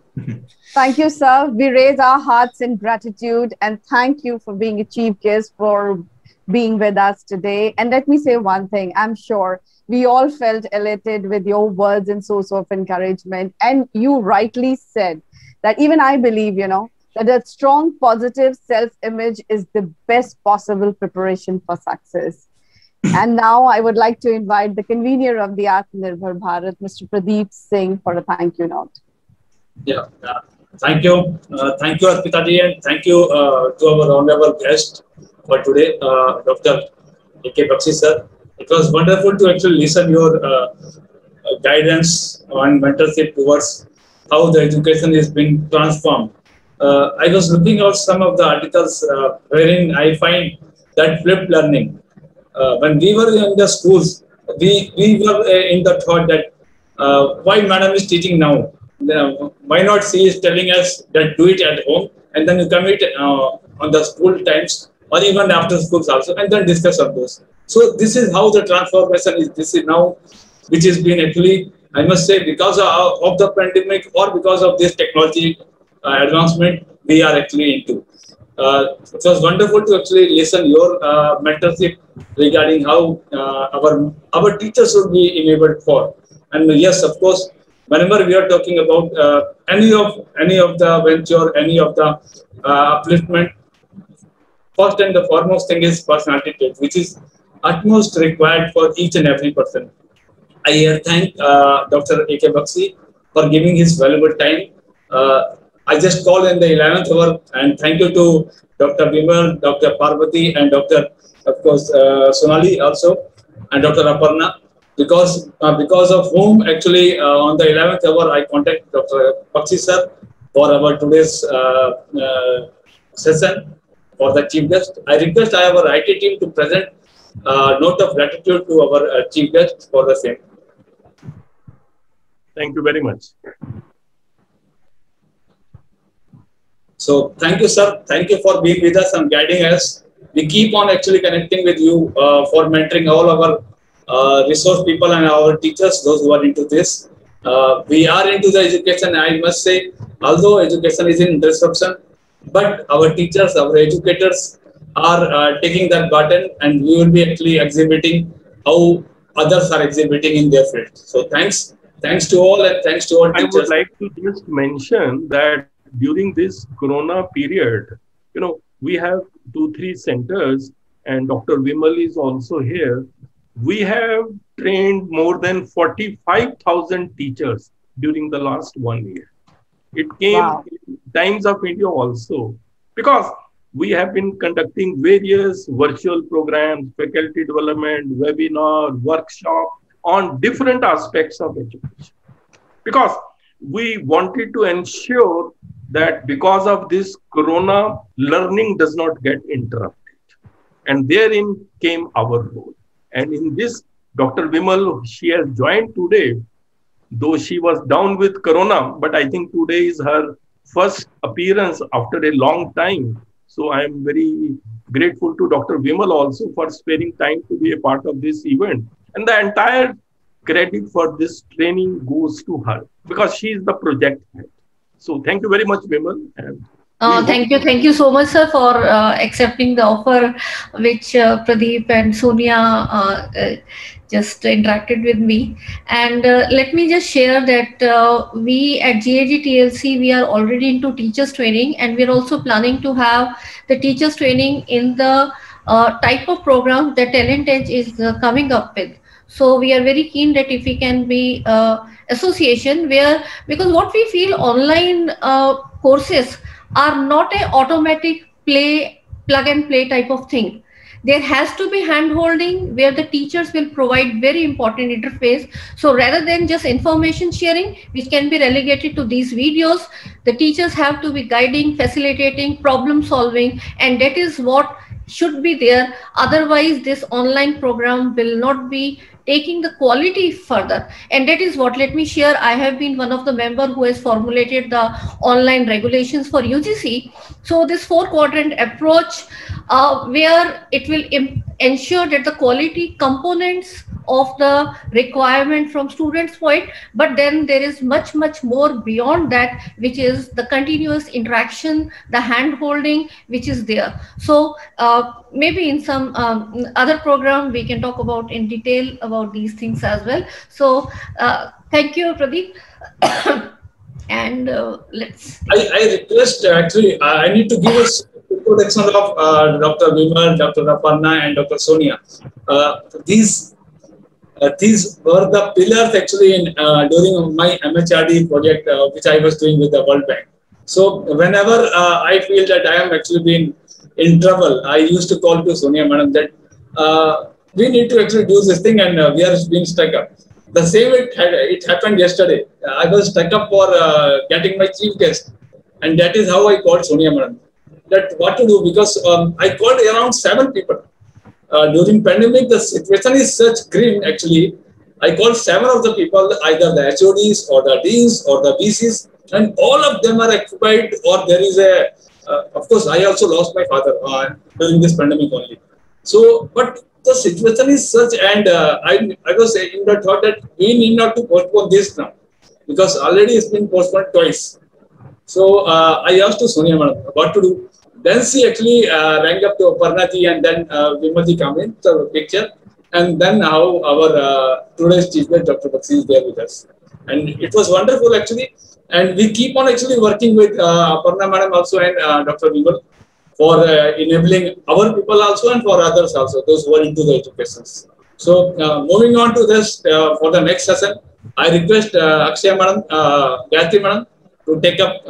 Speaker 1: Thank you, sir. We raise our hearts in gratitude and thank you for being a chief guest, for being with us today. And let me say one thing. I'm sure we all felt elated with your words and source of encouragement. And you rightly said that even I believe, you know, that a strong, positive self-image is the best possible preparation for success. And now I would like to invite the convener of the Atmanirbhar Bharat, Mr. Pradeep Singh, for a thank you note.
Speaker 6: Yeah, thank you. Thank you, Arpita ji, and thank you to our honorable guest for today, Dr. A.K. Bakshi sir. It was wonderful to actually listen your guidance on mentorship towards how the education is being transformed. I was looking at some of the articles wherein I find that flipped learning. When we were in the schools, we were in the thought that why madam is teaching now? Why not she is telling us that do it at home and then you commit on the school times or even after schools also and then discuss on those. So this is how the transformation is. This is now, which has been actually, I must say, because of the pandemic or because of this technology advancement, we are actually into. It was wonderful to actually listen your mentorship regarding how our teachers should be enabled for. And yes, of course, whenever we are talking about any of the venture, any of the upliftment, first and the foremost thing is personality trait, which is utmost required for each and every person. I thank Dr. A.K. Bakshi for giving his valuable time. I just called in the 11th hour, and thank you to Dr. Vimal, Dr. Parvati, and Dr. of course Sonali also, and Dr. Aparna, because of whom actually on the 11th hour I contact Dr. Bakshi sir for our today's session for the chief guest. I request our IT team to present note of gratitude to our chief guest for the same.
Speaker 2: Thank you very much.
Speaker 6: So thank you, sir. Thank you for being with us and guiding us. We keep on actually connecting with you for mentoring all our resource people and our teachers, those who are into this. We are into the education, I must say, although education is in disruption, but our teachers, our educators are taking that button, and we will be actually exhibiting how others are exhibiting in their field. So thanks to all, and thanks to all teachers.
Speaker 2: I would like to just mention that during this Corona period, you know, we have 2-3 centers, and Dr. Vimal is also here. We have trained more than 45,000 teachers during the last 1 year. It came in Times of India also, because we have been conducting various virtual programs, faculty development, webinar, workshop, on different aspects of education. Because we wanted to ensure that because of this corona, learning does not get interrupted. And therein came our role. And in this, Dr. Vimal, she has joined today, though she was down with corona, but I think today is her first appearance after a long time. So I am very grateful to Dr. Vimal also for sparing time to be a part of this event. And the entire credit for this training goes to her because she is the project head. So thank you very much, Vimal. And
Speaker 8: Thank you so much, sir, for accepting the offer which Pradeep and Sonia just interacted with me. And let me just share that we at GAG TLC, we are already into teachers training, and we're also planning to have the teachers training in the type of program that Talent Edge is coming up with. So we are very keen that if we can be association where, because what we feel online courses are not a automatic plug and play type of thing. There has to be hand holding where the teachers will provide very important interface. So rather than just information sharing, which can be relegated to these videos, the teachers have to be guiding, facilitating, problem solving, and that is what should be there. Otherwise, this online program will not be taking the quality further. And that is what, let me share, I have been one of the member who has formulated the online regulations for UGC. So this 4-quadrant approach where it will ensure that the quality components of the requirement from students' point, but then there is much more beyond that, which is the continuous interaction, the hand holding, which is there. So maybe in some other program we can talk about in detail about these things as well. So thank you, Pradeep. And let's.
Speaker 6: I request actually, I need to give us introduction of Dr. Vimal, Dr. Aparna, and Dr. Sonia. These were the pillars actually in during my MHRD project, which I was doing with the World Bank. So whenever I feel that I am actually being in trouble, I used to call to Sonia Madam that we need to actually do this thing, and we are being stuck up. The same it happened yesterday. I was stuck up for getting my chief guest, and that is how I called Sonia Madam. That what to do, because I called around 7 people. During pandemic, the situation is such grim. Actually, I called 7 of the people, either the HODs or the deans or the VCs, and all of them are occupied. Or there is a, of course, I also lost my father during this pandemic only. So, but the situation is such, and I was in the thought that we need not to postpone this now, because already it's been postponed twice. So I asked to Sonia Madam what to do. Then she actually rang up to Aparna-ji, and then Vimal-ji come in the picture, and then how our today's chief guest, Dr. Bakshi, is there with us. And it was wonderful actually. And we keep on actually working with Aparna Madam also and Dr. Vimal for enabling our people also and for others also, those who are into the education. So moving on to this for the next session, I request Akshaya Madam, Gayatri Madam to take up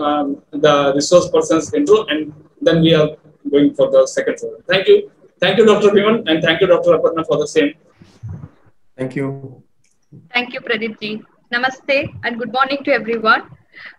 Speaker 6: the resource person's intro, and then we are going for the second one. Thank you. Thank you, Dr. Vimal, and thank you, Dr. Aparna, for the same.
Speaker 3: Thank you.
Speaker 5: Thank you, Pradeep ji. Namaste and good morning to everyone.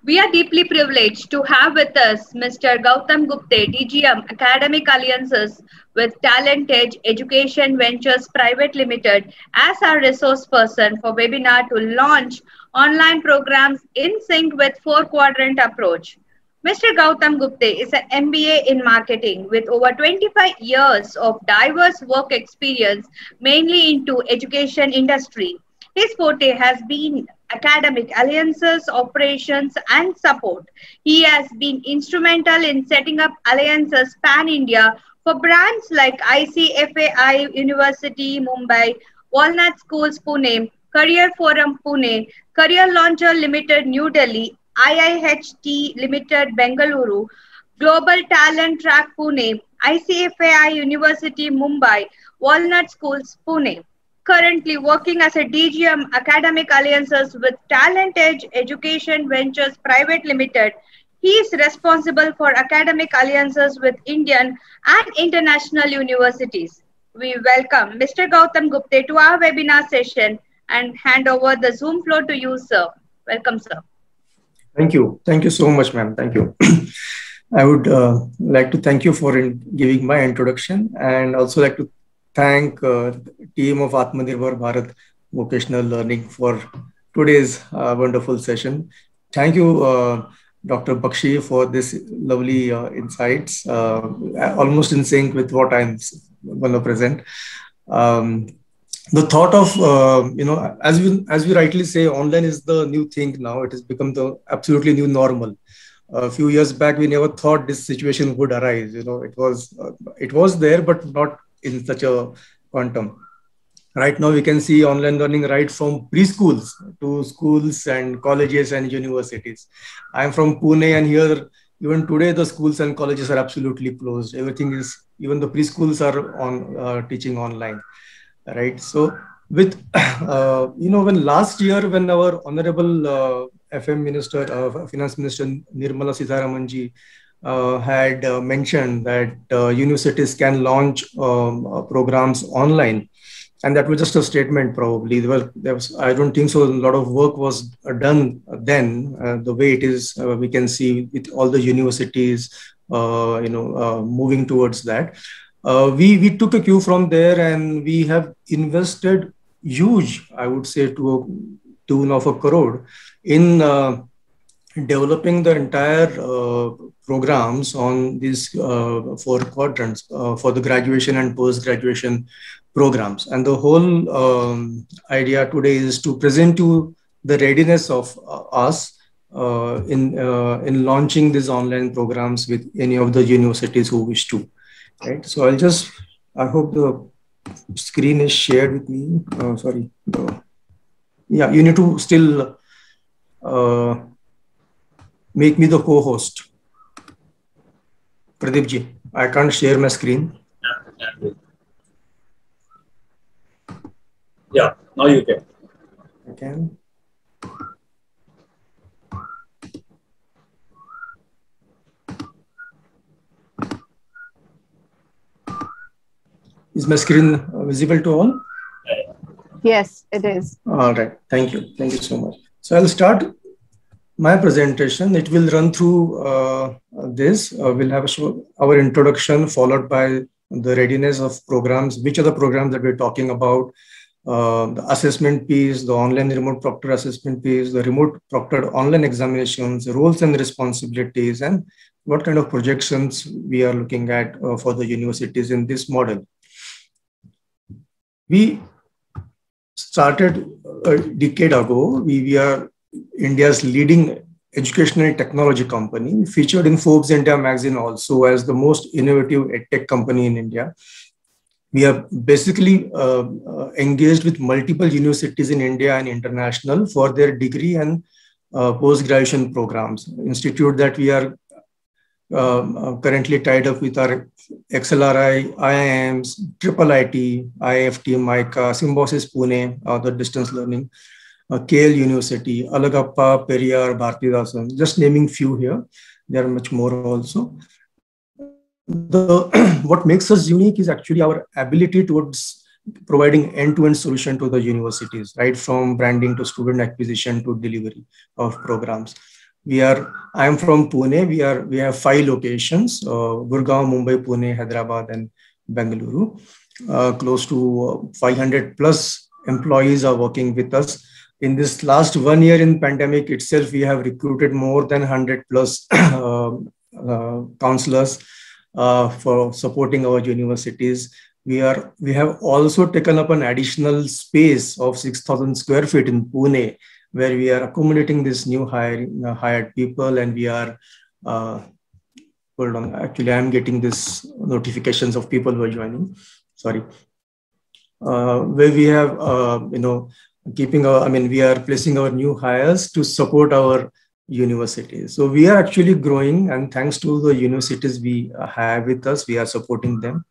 Speaker 5: We are deeply privileged to have with us Mr. Gautam Gupte, DGM Academic Alliances with Talent Edge Education Ventures Private Limited as our resource person for webinar to launch online programs in sync with 4-quadrant approach. Mr. Gautam Gupte is an MBA in marketing with over 25 years of diverse work experience, mainly into education industry. His forte has been academic alliances, operations, and support. He has been instrumental in setting up alliances pan-India for brands like ICFAI University Mumbai, Walnut Schools Pune, Career Forum Pune, Career Launcher Limited New Delhi, IIHT Limited Bengaluru, Global Talent Track Pune, ICFAI University Mumbai, Walnut Schools Pune. Currently working as a DGM Academic Alliances with Talent Edge Education Ventures Private Limited. He is responsible for academic alliances with Indian and international universities. We welcome Mr. Gautam Gupte to our webinar session. and hand over the Zoom floor to you, sir. Welcome, sir.
Speaker 3: Thank you. Thank you so much, ma'am. Thank you. I would like to thank you for giving my introduction, and also like to thank team of Atmanirbhar Bharat Vocational Learning for today's wonderful session. Thank you, Dr. Bakshi, for this lovely insights, almost in sync with what I'm going to present. The thought of, as we rightly say, online is the new thing now. It has become the absolutely new normal. A few years back, we never thought this situation would arise. It was there, but not in such a quantum. Right now, we can see online learning right from preschools to schools and colleges and universities. I'm from Pune, and here, even today, the schools and colleges are absolutely closed. Everything is, even the preschools are on teaching online, right? So, with when last year, when our honorable FM Minister, Finance Minister Nirmala Sitharamanji had mentioned that universities can launch programs online. And that was just a statement, probably. I don't think so. A lot of work was done then. The way it is, we can see with all the universities, moving towards that. We took a cue from there, and we have invested huge, I would say, to a tune of 1 crore in developing the entire programs on these 4 quadrants for the graduation and post-graduation programs. And the whole idea today is to present you the readiness of us in launching these online programs with any of the universities who wish to. Right. So I hope the screen is shared with me. Sorry. Yeah, you need to still make me the co-host. Pradeep ji, I can't share my screen.
Speaker 6: Yeah, now you can.
Speaker 3: I can. Is my screen visible to all?
Speaker 1: Yes, it is.
Speaker 3: All right. Thank you. Thank you so much. So I'll start my presentation. It will run through this. We'll have our introduction followed by the readiness of programs. Which are the programs that we're talking about? The assessment piece, the online remote proctor assessment piece, the remote proctored online examinations, roles and responsibilities, and what kind of projections we are looking at for the universities in this model. We started a decade ago. We are India's leading educational and technology company, featured in Forbes India magazine also as the most innovative edtech company in India. We are basically engaged with multiple universities in India and international for their degree and post-graduation programs. Institute that we are currently tied up with our XLRI, IIMs, IIIT, IIFT, MICA, Symbiosis Pune, the distance learning, KL University, Alagappa, Periyar, Bharatidasan, just naming few here. There are much more also. What makes us unique is actually our ability towards providing end-to-end solution to the universities, right from branding to student acquisition to delivery of programs. I am from Pune. We have 5 locations: Gurgaon, Mumbai, Pune, Hyderabad, and Bengaluru. Close to 500 plus employees are working with us. In this last 1 year in pandemic itself, we have recruited more than 100 plus counselors for supporting our universities. We have also taken up an additional space of 6,000 square feet in Pune, where we are accommodating this new hired people, and we are, hold on, actually I'm getting this notifications of people who are joining, sorry. Where we have, we are placing our new hires to support our universities. So we are actually growing, and thanks to the universities we have with us, we are supporting them.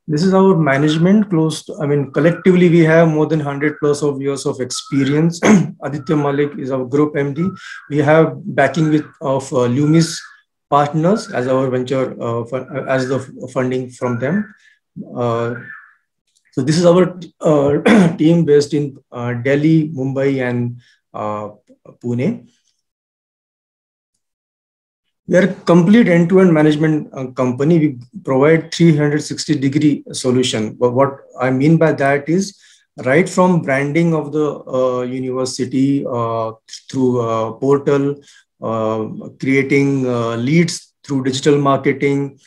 Speaker 3: This is our management collectively we have more than 100 plus of years of experience. Aditya Malik is our group MD. We have backing of Lumis Partners as our venture, as the funding from them. So this is our team based in Delhi, Mumbai, and Pune. We are a complete end-to-end management company. We provide 360-degree solution. But what I mean by that is right from branding of the university through portal, creating leads through digital marketing,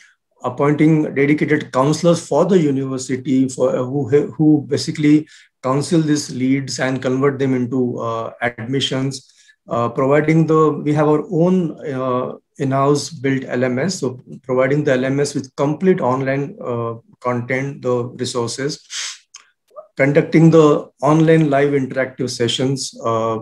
Speaker 3: appointing dedicated counselors for the university for who basically counsel these leads and convert them into admissions. We have our own in-house built LMS, so providing the LMS with complete online content, the resources, conducting the online live interactive sessions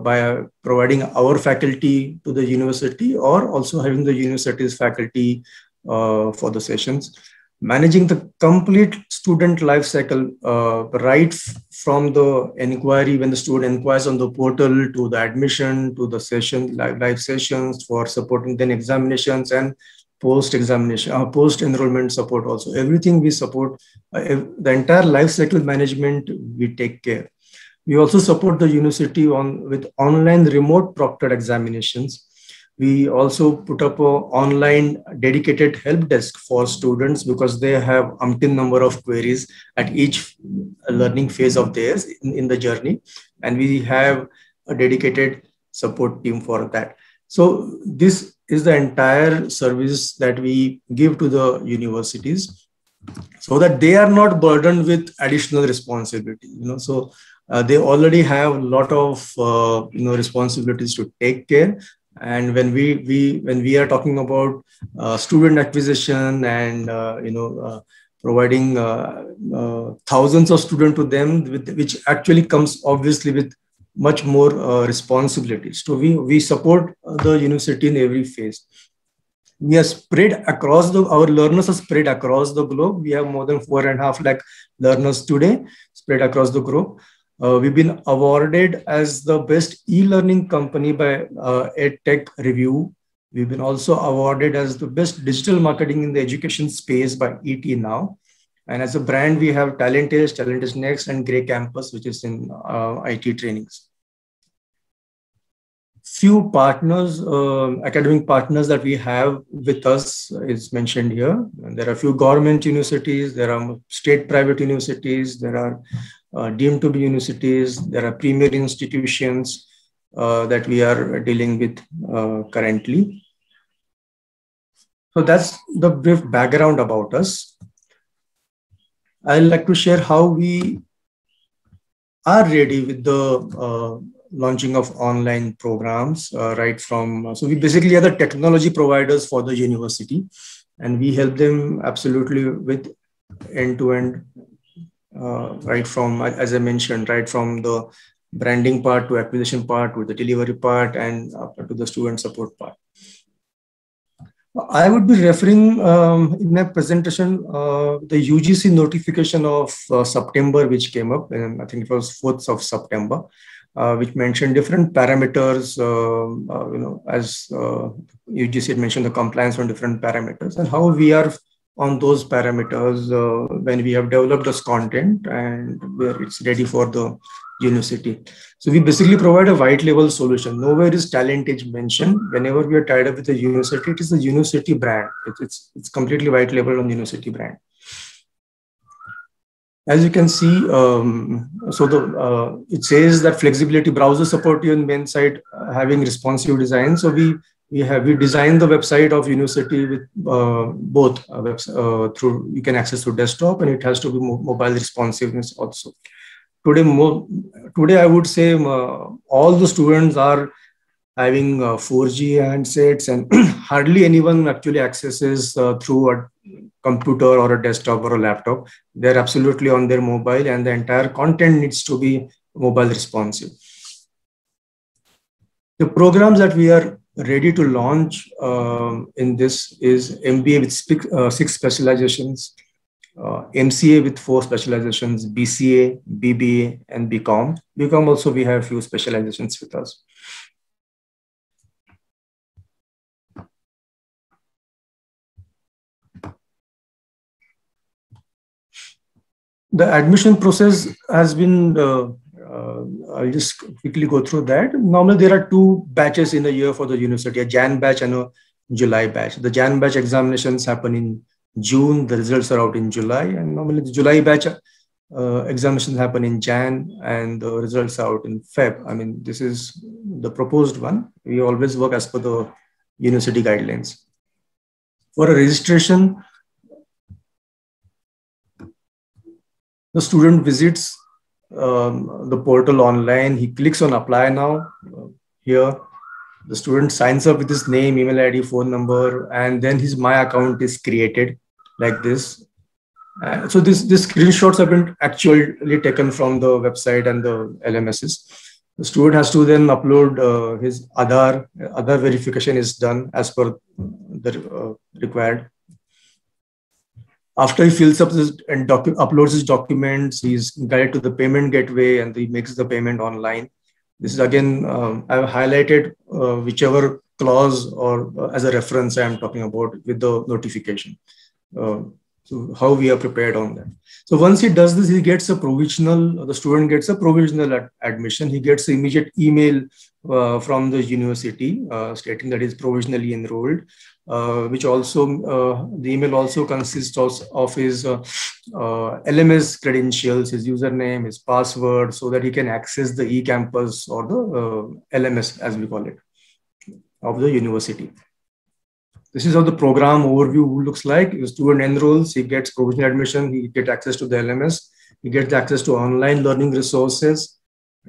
Speaker 3: by providing our faculty to the university or also having the university's faculty for the sessions, managing the complete student life cycle right from the inquiry when the student inquires on the portal to the admission to the session, live sessions for supporting then examinations and post-examination, post-enrollment support also. Everything we support, the entire life cycle management, we take care. We also support the university with online remote proctored examinations. We also put up an online dedicated help desk for students because they have umpteen number of queries at each learning phase of theirs in the journey. And we have a dedicated support team for that. So this is the entire service that we give to the universities so that they are not burdened with additional responsibility. So they already have a lot of responsibilities to take care. And when we are talking about student acquisition and providing thousands of students to them, which actually comes obviously with much more responsibilities. So we support the university in every phase. We are spread across our learners are spread across the globe. We have more than 4.5 lakh learners today spread across the globe. We've been awarded as the best e-learning company by EdTech Review. We've been also awarded as the best digital marketing in the education space by ET Now. And as a brand, we have Talent is Next, and Grey Campus, which is in IT trainings. Few partners, academic partners that we have with us is mentioned here. And there are a few government universities, there are state private universities, there are deemed to be universities, there are premier institutions that we are dealing with currently. So that's the brief background about us. I'd like to share how we are ready with the launching of online programs right from, so we basically are the technology providers for the university, and we help them absolutely with end-to-end, right from, as I mentioned, right from the branding part to acquisition part to the delivery part and to the student support part. I would be referring in my presentation the UGC notification of September, which came up, and I think it was 4th of September. Which mentioned different parameters, as UGC had mentioned the compliance on different parameters and how we are on those parameters when we have developed this content and where it's ready for the university. So we basically provide a white label solution. Nowhere is Talent Edge mentioned. Whenever we are tied up with the university, it is the university brand. It's completely white label on university brand. As you can see, it says that flexibility browser support on main site having responsive design. So we designed the website of university with both through, you can access through desktop, and it has to be mobile responsiveness also. Today I would say all the students are having 4G handsets, and hardly anyone actually accesses through a computer or a desktop or a laptop. They're absolutely on their mobile, and the entire content needs to be mobile responsive. The programs that we are ready to launch in this is MBA with 6 specializations, MCA with 4 specializations, BCA, BBA, and BCom. BCom also we have a few specializations with us. The admission process has been, I'll just quickly go through that. Normally, there are 2 batches in a year for the university, a Jan batch and a July batch. The Jan batch examinations happen in June, the results are out in July, and normally the July batch examinations happen in Jan and the results are out in Feb. I mean, this is the proposed one. We always work as per the university guidelines. For a registration, the student visits the portal online. He clicks on apply now. Here, the student signs up with his name, email ID, phone number, and then his My account is created like this. So these screenshots have been actually taken from the website and the LMSs. The student has to then upload his Aadhaar. Aadhaar verification is done as per the required. After he fills up this and uploads his documents, he's guided to the payment gateway and he makes the payment online. This is again, I've highlighted whichever clause or as a reference I am talking about with the notification. So how we are prepared on that. So once he does this, he gets a provisional, the student gets a provisional admission. He gets an immediate email from the university stating that he is provisionally enrolled, which also, the email also consists of his LMS credentials, his username, his password, so that he can access the eCampus or the LMS, as we call it, of the university. This is how the program overview looks like. The student enrolls, he gets provisional admission, he gets access to the LMS, he gets access to online learning resources.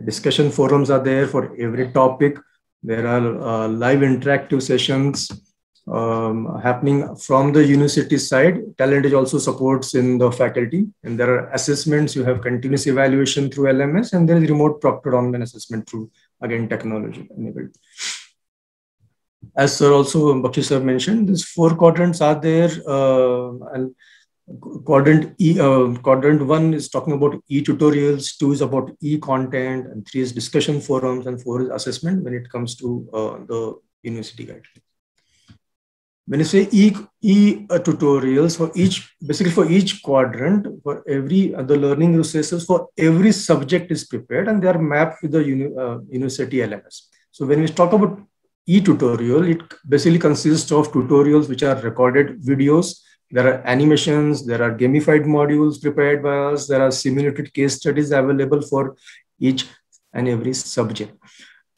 Speaker 3: Discussion forums are there for every topic. There are live interactive sessions happening from the university side. Talentage also supports in the faculty, and there are assessments. You have continuous evaluation through LMS, and there is remote proctored online assessment through, again, technology enabled. As sir also, Bakshi sir mentioned, these 4 quadrants are there, and quadrant 1 is talking about e-tutorials, 2 is about e-content, and 3 is discussion forums, and 4 is assessment when it comes to the university guidelines. When you say e-tutorials, for each, basically for each quadrant, for every the learning resources for every subject is prepared, and they are mapped with the university LMS. So when we talk about e-tutorial, it basically consists of tutorials which are recorded videos. There are animations, there are gamified modules prepared by us, there are simulated case studies available for each and every subject.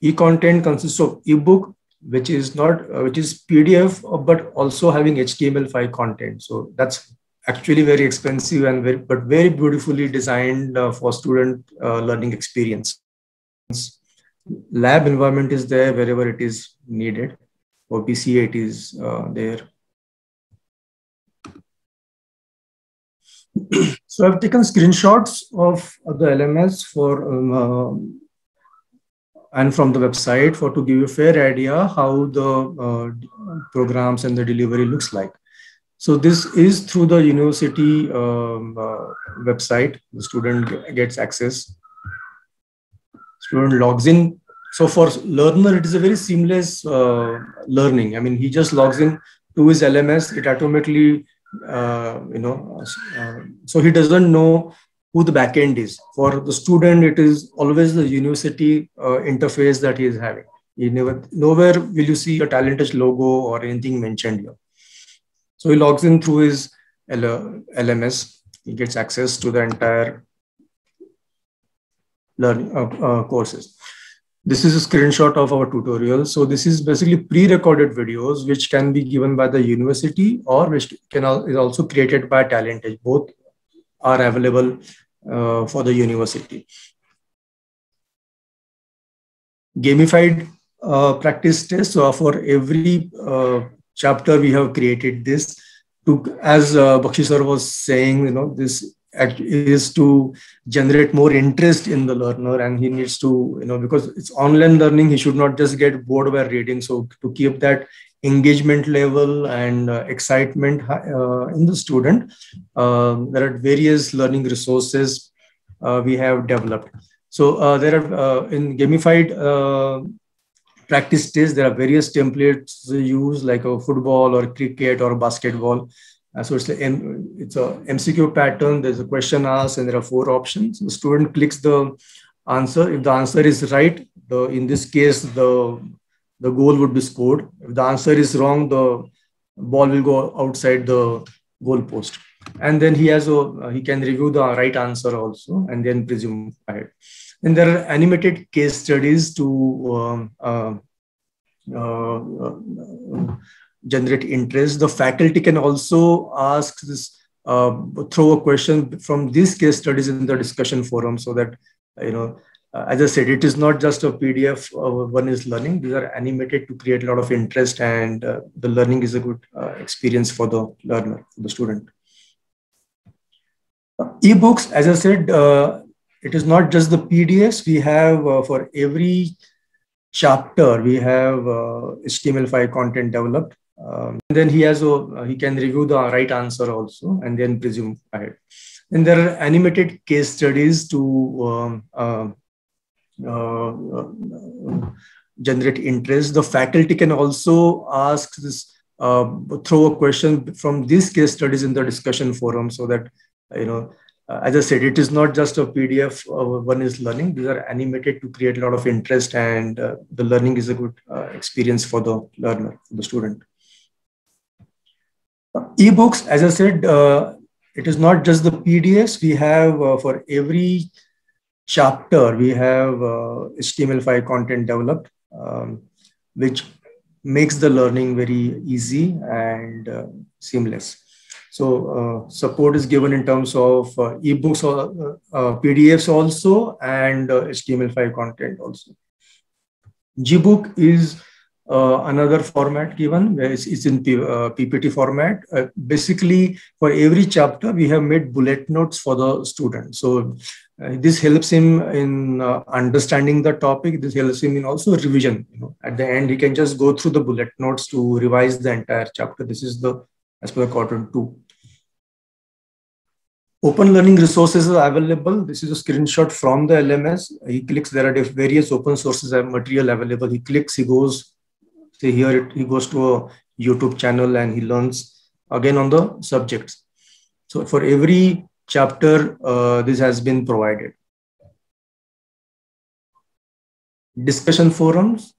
Speaker 3: E-content consists of ebook, which is PDF, but also having HTML5 content. So that's actually very expensive and very beautifully designed for student learning experience. Lab environment is there wherever it is needed. For PCA, it is there. So I've taken screenshots of the LMS for and from the website to give you a fair idea how the programs and the delivery looks like. So this is through the university website. The student gets access. Student logs in. So for learner, it is a very seamless learning. I mean, he just logs in to his LMS. It automatically, so he doesn't know who the backend is. For the student, it is always the university interface that he is having. Nowhere will you see a Talentage logo or anything mentioned here. So he logs in through his LMS. He gets access to the entire learning courses. This is a screenshot of our tutorial. So this is basically pre-recorded videos which can be given by the university or which is also created by Talentage. Both are available for the university. Gamified practice tests. So for every chapter, we have created this. As Bakshi sir was saying, this is to generate more interest in the learner, and he needs to, because it's online learning, he should not just get bored by reading. So to keep that engagement level and excitement in the student, there are various learning resources we have developed. So there are in gamified practice tests, there are various templates used like a football or cricket or basketball. So it's a MCQ pattern. There's a question asked, and there are 4 options. The student clicks the answer. If the answer is right, in this case, the goal would be scored. If the answer is wrong, the ball will go outside the goal post. And then he can review the right answer also, and then presume ahead. And there are animated case studies to generate interest. The faculty can also ask this, throw a question from these case studies in the discussion forum, so that, as I said, it is not just a PDF one is learning. These are animated to create a lot of interest, and the learning is a good experience for the learner, for the student. Ebooks, as I said, it is not just the PDFs. We have for every chapter, we have HTML5 content developed. And then he can review the right answer also, and then presume ahead. And there are animated case studies to generate interest. The faculty can also ask this, throw a question from these case studies in the discussion forum, so that, as I said, it is not just a PDF one is learning. These are animated to create a lot of interest, and the learning is a good experience for the learner, for the student. Ebooks, as I said, it is not just the PDFs. We have for every chapter, we have HTML5 content developed, which makes the learning very easy and seamless. So support is given in terms of ebooks or PDFs also, and HTML5 content also. Gbook is another format given. It's in PPT format. Basically, for every chapter, we have made bullet notes for the student. So this helps him in understanding the topic. This helps him in also revision. At the end, he can just go through the bullet notes to revise the entire chapter. This is as per the quadrant 2. Open learning resources are available. This is a screenshot from the LMS. He clicks, there are various open sources and material available. He clicks, he goes, say here, he goes to a YouTube channel and he learns again on the subjects. So for every chapter, this has been provided. Discussion forums,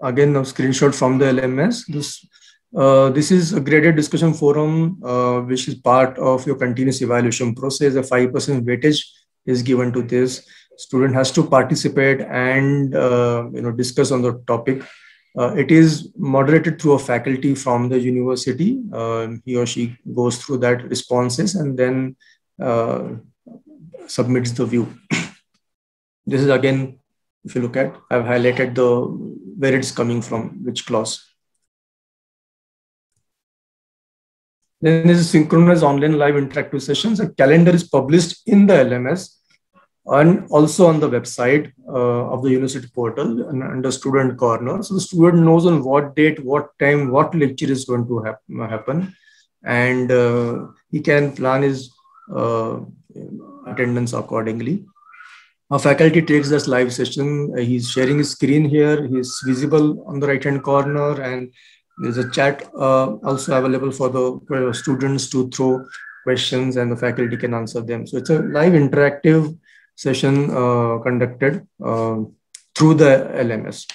Speaker 3: again, a screenshot from the LMS. This is a graded discussion forum, which is part of your continuous evaluation process. A 5% weightage is given to this. Student has to participate and discuss on the topic. It is moderated through a faculty from the university. He or she goes through that responses and then submits the view. This is again, if you look at, I've highlighted where it's coming from, which clause. Then there is synchronized online live interactive sessions. A calendar is published in the LMS and also on the website of the university portal and under student corner. So the student knows on what date, what time, what lecture is going to happen. And he can plan his attendance accordingly. A faculty takes this live session. He's sharing his screen here. He's visible on the right-hand corner, and there's a chat also available for the students to throw questions and the faculty can answer them. So it's a live interactive session conducted through the LMS.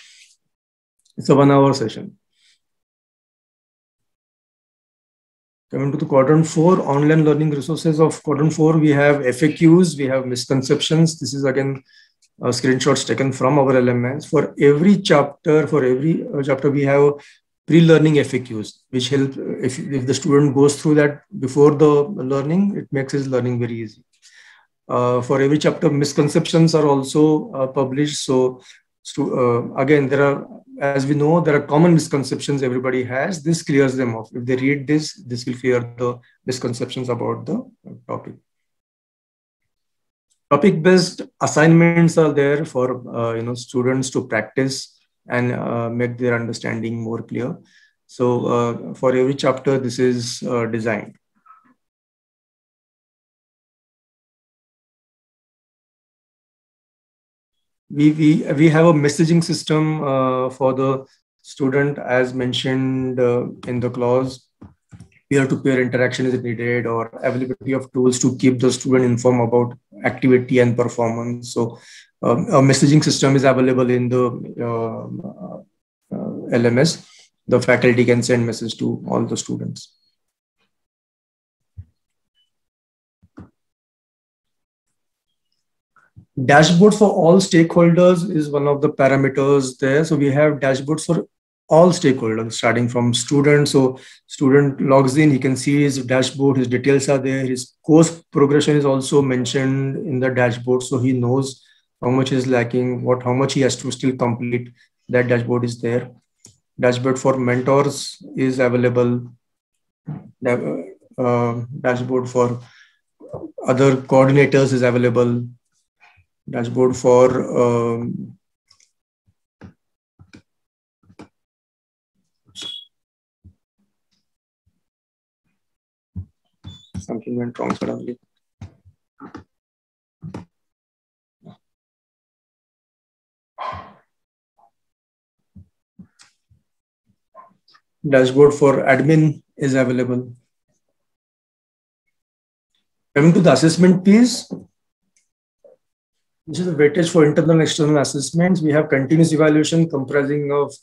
Speaker 3: It's a 1-hour session. Coming to the quadrant 4, online learning resources of quadrant 4, we have FAQs, we have misconceptions. This is again screenshots taken from our LMS. For every chapter, we have pre-learning FAQs, which help if the student goes through that before the learning, it makes his learning very easy. For every chapter, misconceptions are also published. So again, as we know, there are common misconceptions everybody has. This clears them off. If they read this will clear the misconceptions about the topic. Topic-based assignments are there for students to practice and make their understanding more clear. So for every chapter, this is designed. We have a messaging system for the student as mentioned in the clause. peer-to-peer interaction is needed, or availability of tools to keep the student informed about activity and performance. So a messaging system is available in the LMS. The faculty can send message to all the students. Dashboard for all stakeholders is one of the parameters there. So we have dashboards for all stakeholders, starting from students. So student logs in, he can see his dashboard, his details are there. His course progression is also mentioned in the dashboard. So he knows how much is lacking, how much he has to still complete. That dashboard is there. Dashboard for mentors is available. Dashboard for other coordinators is available. Dashboard for something went wrong suddenly. Dashboard for admin is available. Coming to the assessment piece, this is the weightage for internal and external assessments. We have continuous evaluation comprising of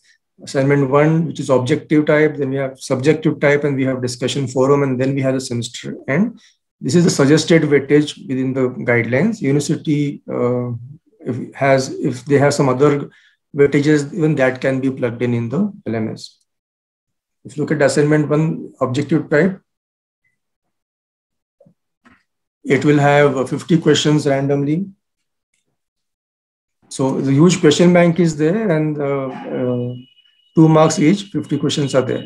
Speaker 3: assignment 1, which is objective type, then we have subjective type, and we have discussion forum, and then we have the semester end. This is the suggested weightage within the guidelines. University, if they have some other weightages, even that can be plugged in the LMS. If you look at assignment 1 objective type, it will have 50 questions randomly. So the huge question bank is there, and 2 marks each, 50 questions are there.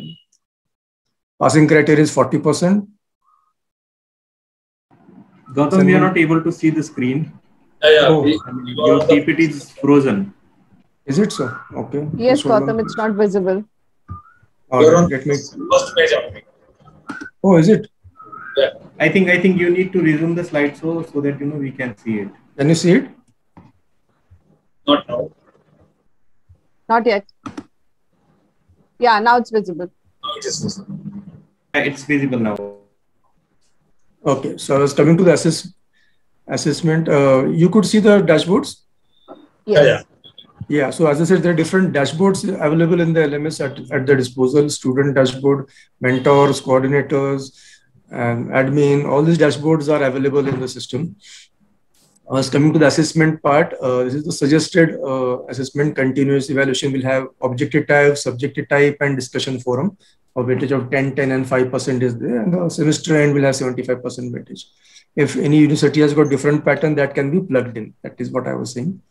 Speaker 3: Passing criteria is 40%.
Speaker 9: Gautam, we are not able to see the screen.
Speaker 3: Oh.
Speaker 9: Your PPT is frozen.
Speaker 3: Is it so? Okay.
Speaker 1: Yes, Gautam, it's not visible.
Speaker 3: Let me.
Speaker 6: First page only.
Speaker 3: Oh, is it?
Speaker 6: Yeah.
Speaker 9: I think you need to resume the slide so that we can see it.
Speaker 3: Can you see it?
Speaker 6: Not now.
Speaker 1: Not yet. Yeah, now it's visible.
Speaker 6: Now it is visible.
Speaker 9: It's visible now.
Speaker 3: Okay, so I was coming to the assessment. You could see the dashboards?
Speaker 1: Yes.
Speaker 3: Yeah, so as I said, there are different dashboards available in the LMS at the disposal. Student dashboard, mentors, coordinators, and admin, all these dashboards are available in the system. I was coming to the assessment part. This is the suggested assessment. Continuous evaluation will have objective type, subjective type, and discussion forum. A weightage of 10, 10, and 5% is there. And the semester end will have 75% weightage. If any university has got different pattern, that can be plugged in. That is what I was saying.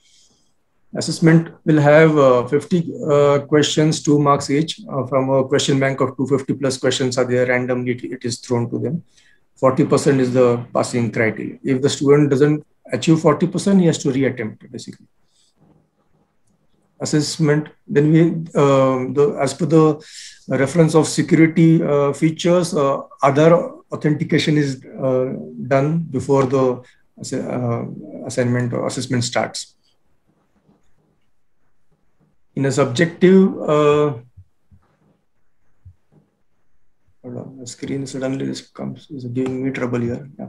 Speaker 3: Assessment will have 50 questions, 2 marks each. From a question bank of 250 plus questions are there. Randomly, it is thrown to them. 40% is the passing criteria. If the student doesn't achieve 40%, he has to reattempt basically. Assessment, then we, as per the reference of security features, other authentication is done before the assignment or assessment starts. In a subjective, hold on, the screen suddenly is giving me trouble here. Yeah.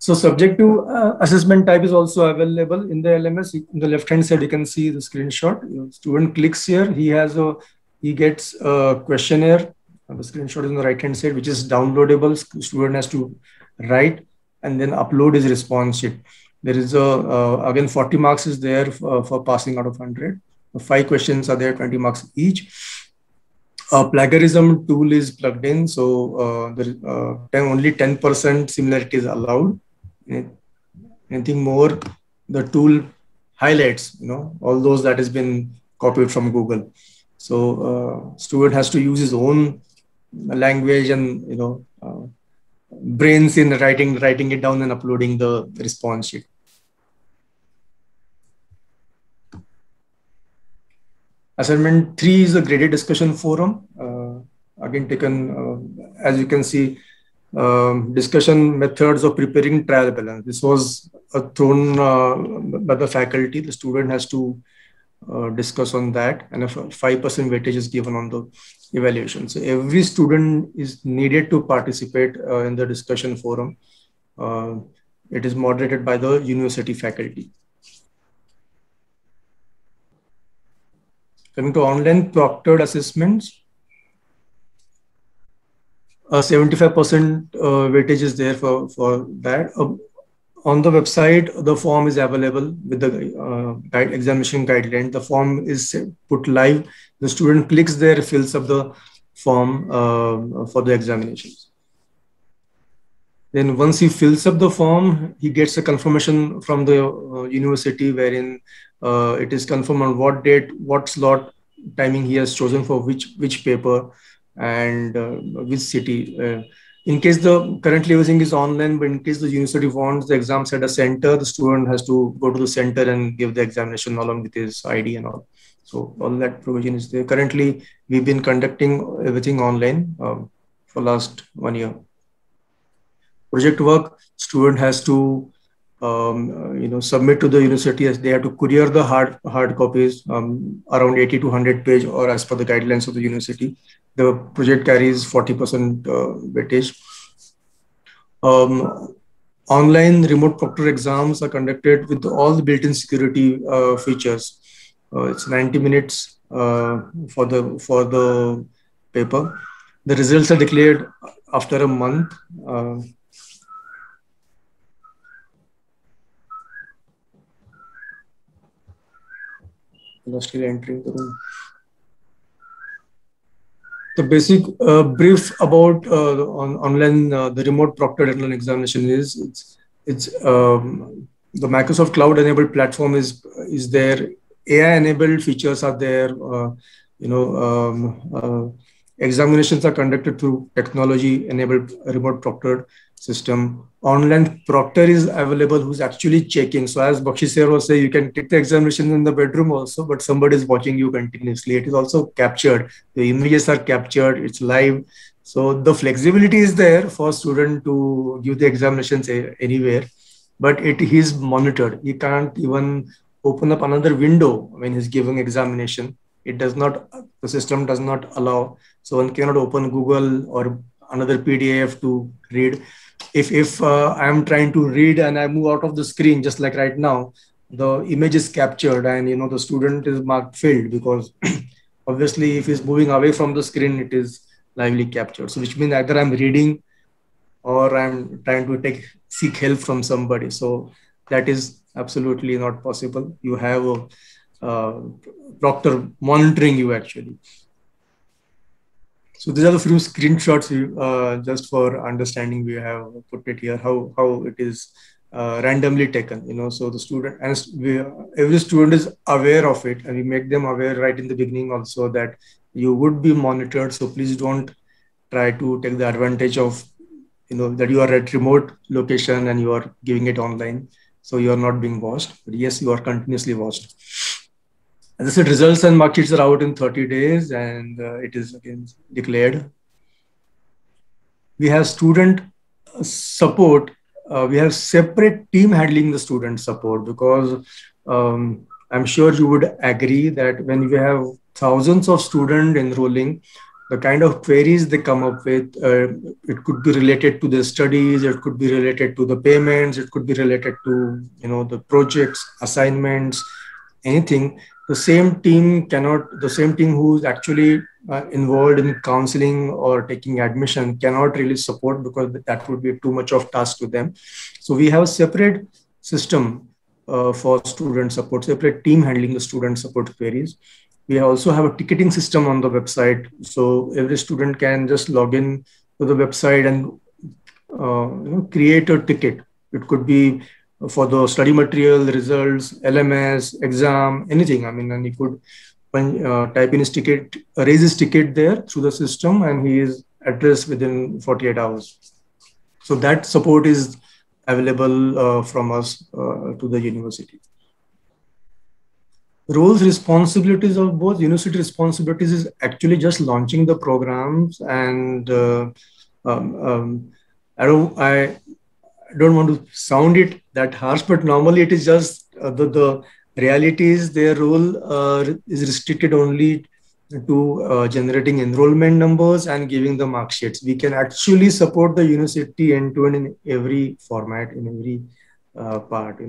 Speaker 3: So subjective assessment type is also available in the LMS. In the left-hand side, you can see the screenshot. The student clicks here. He gets a questionnaire. The screenshot is on the right-hand side, which is downloadable. The student has to write and then upload his response sheet. There is again 40 marks is there for passing out of 100. 5 questions are there, 20 marks each. Plagiarism tool is plugged in, so only 10% similarity is allowed. Anything more, the tool highlights, all those that has been copied from Google. So student has to use his own language and brains in writing it down and uploading the response sheet. Assignment 3 is a graded discussion forum. again taken, as you can see, discussion methods of preparing trial balance. This was thrown by the faculty. The student has to discuss on that, and a 5% weightage is given on the evaluation. So every student is needed to participate in the discussion forum. It is moderated by the university faculty. Coming to online proctored assessments, 75% weightage is there for that. On the website, the form is available with the examination guideline. The form is put live. The student clicks there, fills up the form for the examinations. Then once he fills up the form, he gets a confirmation from the university wherein it is confirmed on what date, what slot timing he has chosen for which paper and which city. In case the currently using is online, but in case the university wants the exams at a center, the student has to go to the center and give the examination along with his ID and all. So all that provision is there. Currently, we've been conducting everything online for last 1 year. Project work, student has to submit to the university as they have to courier the hard copies, around 80 to 100 page, or as per the guidelines of the university. The project carries 40% weightage. Online remote proctor exams are conducted with all the built-in security features. It's 90 minutes for the paper. The results are declared after a month. Still entering the room. The basic brief about online the remote proctored online examination is it's the Microsoft Cloud enabled platform is there. AI enabled features are there. Examinations are conducted through technology enabled remote proctored system. Online proctor is available who's actually checking. So as Bakshi sir was saying, you can take the examination in the bedroom also, but somebody is watching you continuously. It is also captured. The images are captured. It's live. So the flexibility is there for student to give the examinations anywhere, but it is monitored. You can't even open up another window when he's giving examination. It does not, the system does not allow. So one cannot open Google or another PDF to read. If I'm trying to read and I move out of the screen, just like right now, the image is captured and the student is marked failed, because obviously if he's moving away from the screen, it is lively captured. So which means either I'm reading or I'm trying to seek help from somebody. So that is absolutely not possible. You have a proctor monitoring you actually. So these are the few screenshots just for understanding. We have put it here how it is randomly taken. So the student and every student is aware of it, and we make them aware right in the beginning also that you would be monitored. So please don't try to take the advantage of that you are at remote location and you are giving it online. So you are not being watched, but yes, you are continuously watched. As I said, results and mark sheets are out in 30 days and it is again declared. We have student support. We have separate team handling the student support, because I'm sure you would agree that when you have thousands of students enrolling, the kind of queries they come up with, it could be related to the studies, it could be related to the payments, it could be related to the projects, assignments, anything. The same team who's actually involved in counseling or taking admission cannot really support, because that would be too much of task to them. So we have a separate system for student support, separate team handling the student support queries. We also have a ticketing system on the website. So every student can just log in to the website and create a ticket. It could be for the study material, results, LMS, exam, anything. And he could type in his ticket, raise his ticket there through the system, and he is addressed within 48 hours. So that support is available from us to the university. roles, responsibilities of both university responsibilities is actually just launching the programs, and I don't want to sound it that harsh, but normally it is just the reality is their role is restricted only to generating enrollment numbers and giving the mark sheets. We can actually support the university end to end in every format, in every part.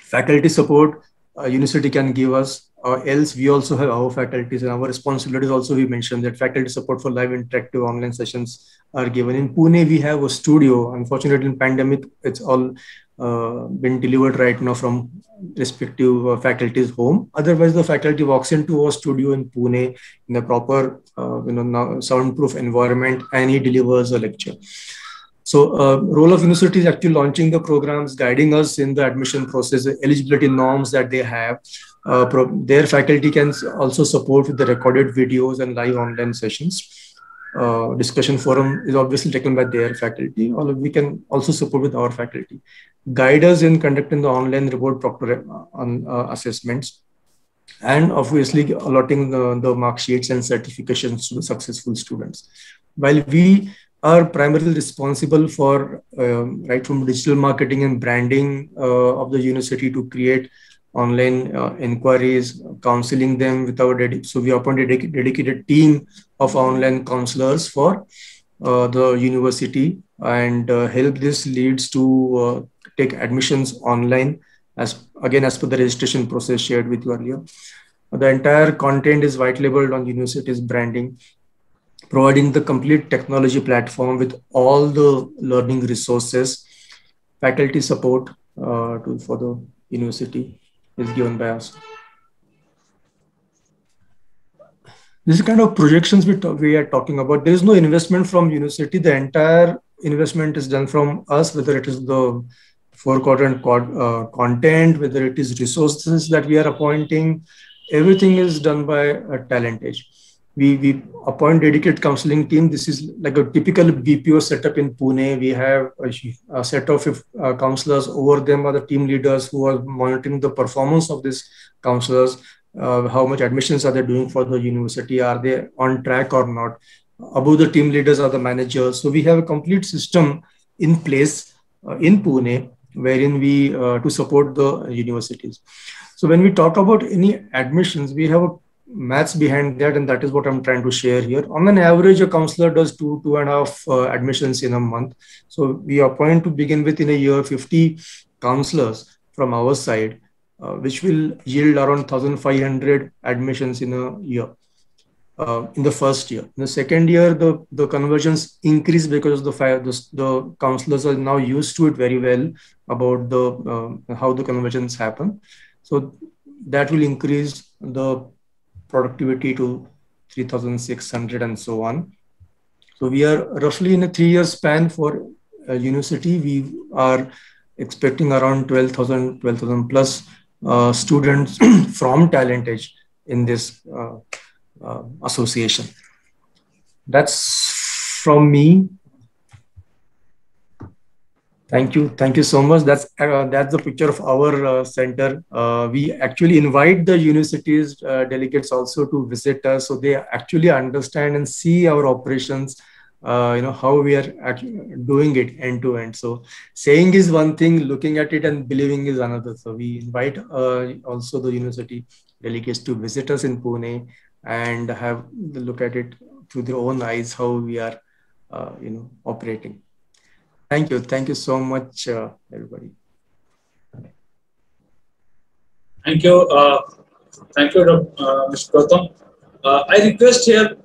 Speaker 3: Faculty support university can give us, or else we also have our faculties and our responsibilities. Also, we mentioned that faculty support for live interactive online sessions are given. In Pune, we have a studio. Unfortunately, in pandemic, it's all been delivered right now from respective faculty's home. Otherwise, the faculty walks into a studio in Pune in a proper, soundproof environment, and he delivers a lecture. So, role of university is actually launching the programs, guiding us in the admission process, the eligibility norms that they have. Their faculty can also support with the recorded videos and live online sessions. Discussion forum is obviously taken by their faculty. We can also support with our faculty. Guide us in conducting the online report proctor assessments, and obviously allotting the mark sheets and certifications to the successful students. While we are primarily responsible for right from digital marketing and branding of the university to create online inquiries, counseling them with our so we appointed a dedicated team of online counselors for the university, and help this leads to take admissions online as per the registration process shared with you earlier. The entire content is white labeled on university's branding, providing the complete technology platform with all the learning resources. Faculty support for the university is given by us. This is kind of projections we are talking about. There is no investment from university. The entire investment is done from us, whether it is the four-quadrant content, whether it is resources that we are appointing. Everything is done by Talentage. We appoint dedicated counseling team. This is like a typical BPO setup in Pune. We have a set of counselors. Over them are the team leaders who are monitoring the performance of these counselors. How much admissions are they doing for the university? Are they on track or not? Above the team leaders are the managers. So we have a complete system in place in Pune, wherein we to support the universities. So when we talk about any admissions, we have a maths behind that, and that is what I'm trying to share here. On an average, a counselor does 2.5 admissions in a month. So we appoint to begin with in a year 50 counselors from our side, which will yield around 1,500 admissions in a year. In the first year. In the second year, the conversions increase because the counselors are now used to it very well about how the conversions happen. So that will increase the productivity to 3,600 and so on. So we are roughly in a 3-year span for university. We are expecting around 12,000 plus students from Talentage in this association. That's from me. Thank you so much. That's the picture of our center. We actually invite the university's delegates also to visit us, so they actually understand and see our operations. How we are actually doing it end to end. So saying is one thing, looking at it and believing is another. So we invite also the university delegates to visit us in Pune and have a look at it through their own eyes, how we are, operating. Thank you so much, everybody.
Speaker 6: Thank you, Mr. Gautam. I request here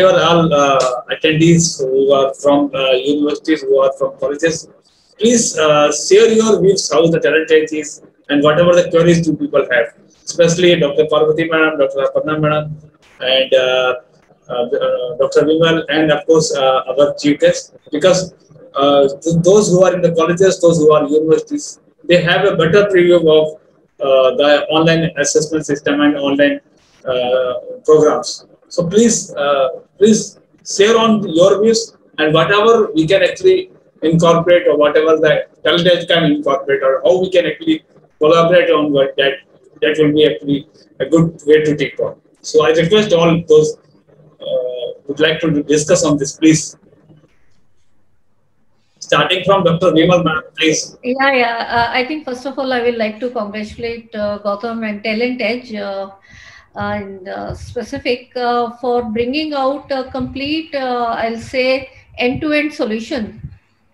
Speaker 6: all attendees who are from universities, who are from colleges, please share your views how the Talentage is and whatever the queries you people have, especially Dr. Parvati Madam, Dr. Aparna Madam, and Dr. Vimal, and of course our chief guest, because those who are in the colleges, those who are universities, they have a better preview of the online assessment system and online programs. So please share on your views and whatever we can actually incorporate, or whatever the Talentage can incorporate, or how we can actually collaborate on what that will be actually a good way to take on. So I request all those would like to discuss on this, please. Starting from Dr. Vimal, ma'am, please.
Speaker 8: Yeah. I think first of all, I would like to congratulate Gautam and Talent Edge and specific for bringing out a complete, I'll say, end-to-end solution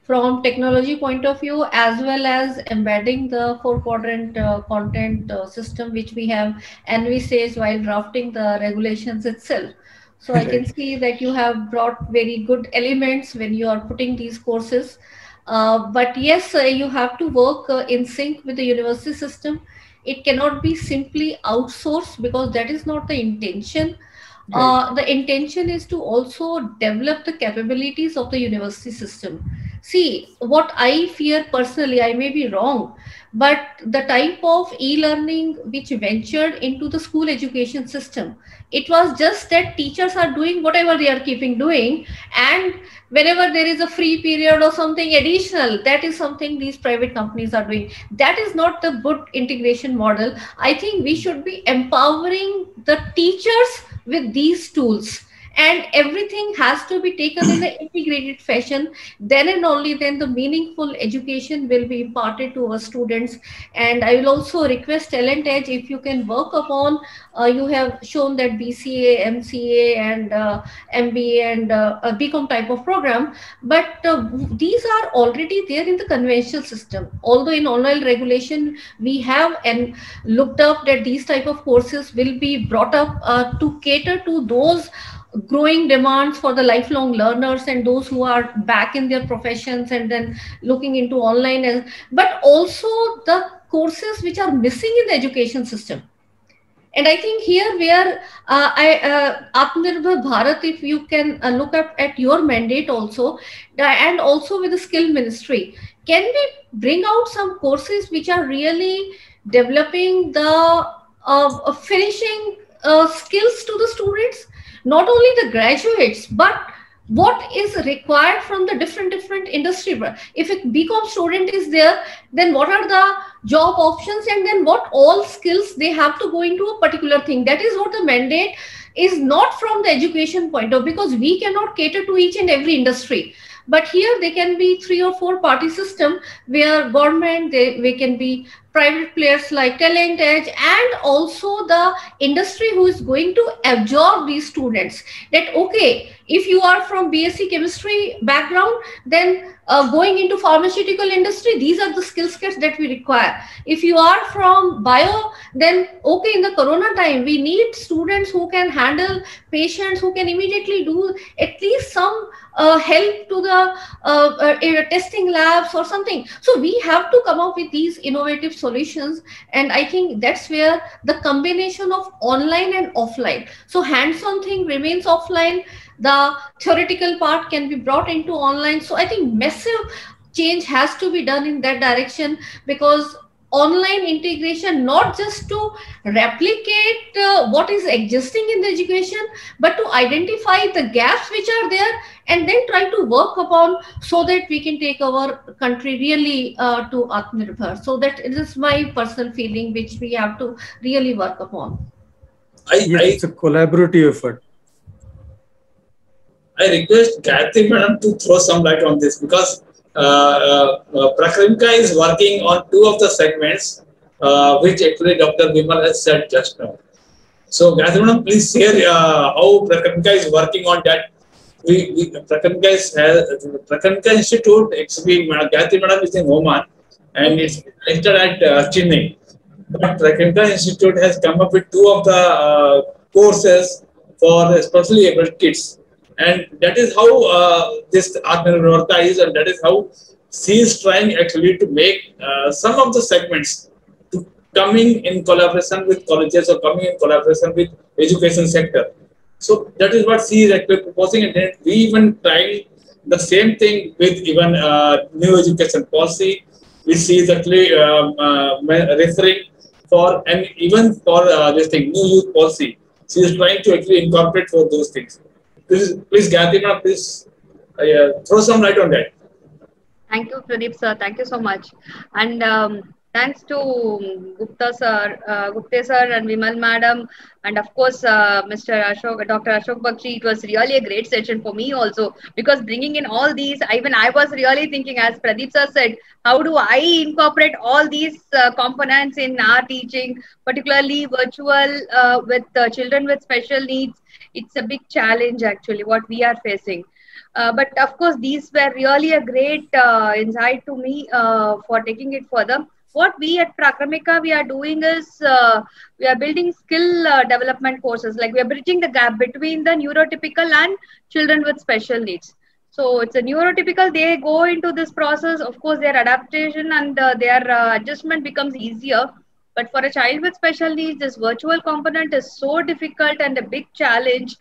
Speaker 8: from technology point of view, as well as embedding the four-quadrant content system which we have envisaged while drafting the regulations itself. So I can see that you have brought very good elements when you are putting these courses. But yes, you have to work in sync with the university system. It cannot be simply outsourced, because that is not the intention. The intention is to also develop the capabilities of the university system. See, what I fear personally, I may be wrong, but the type of e-learning which ventured into the school education system, it was just that teachers are doing whatever they are keeping doing, and whenever there is a free period or something additional, that is something these private companies are doing. That is not the good integration model. I think we should be empowering the teachers with these tools, and everything has to be taken in an integrated fashion. Then and only then the meaningful education will be imparted to our students. And I will also request Talent Edge, if you can work upon, you have shown that BCA, MCA and MBA and a BCom type of program, but these are already there in the conventional system. Although in online regulation we have and looked up that these type of courses will be brought up to cater to those growing demands for the lifelong learners and those who are back in their professions and then looking into online, but also the courses which are missing in the education system. And I think here where Atmanirbhar Bharat, if you can look up at your mandate also, and also with the skill ministry, can we bring out some courses which are really developing the finishing skills to the students? Not only the graduates, but what is required from the different industry. If a BCom student is there, then what are the job options, and then what all skills they have to go into a particular thing. That is what the mandate is, not from the education point of view, because we cannot cater to each and every industry. But here they can be 3 or 4 party system where government, they can be private players like Talent Edge, and also the industry who is going to absorb these students. That okay, if you are from BSc chemistry background, then going into pharmaceutical industry, these are the skill sets that we require. If you are from bio, then okay, in the corona time we need students who can handle patients, who can immediately do at least some help to the testing labs or something. So we have to come up with these innovative solutions, and I think that's where the combination of online and offline, so hands-on thing remains offline, the theoretical part can be brought into online. So I think massive change has to be done in that direction, because online integration, not just to replicate what is existing in the education, but to identify the gaps which are there and then try to work upon, so that we can take our country really to Atmanirbhar. So that it is my personal feeling which we have to really work upon.
Speaker 3: It's a collaborative effort.
Speaker 6: I request Gayatri Madam to throw some light on this, because Prakrimka is working on 2 of the segments, which actually Dr. Vimal has said just now. So Gayatri Madam, please share how Prakrimka is working on that. Prakrimka Institute, actually Gayatri Madam is in Oman and it's listed at Chennai. But Prakrimka Institute has come up with 2 of the courses for especially able kids. And that is how this Atmanirbhar is, and that is how she is trying actually to make some of the segments to coming in collaboration with colleges or coming in collaboration with education sector. So that is what she is actually proposing, and then we even trying the same thing with even new education policy, which she is actually referring for, and even for this thing, new youth policy. She is trying to actually incorporate for those things. Please, Gayatri, please throw some light on that.
Speaker 5: Thank you, Pradeep sir. Thank you so much. And Thanks to Gupte sir and Vimal madam, and of course Mr. Ashok, Dr. Ashok Bakshi. It was really a great session for me also, because bringing in all these, even I was really thinking, as Pradeep sir said, how do I incorporate all these components in our teaching, particularly virtual with children with special needs. It's a big challenge actually what we are facing. But of course, these were really a great insight to me for taking it further. What we at Prakramika we are doing is we are building skill development courses. Like we are bridging the gap between the neurotypical and children with special needs. So it's a neurotypical. They go into this process. Of course, their adaptation and their adjustment becomes easier. But for a child with special needs, this virtual component is so difficult and a big challenge.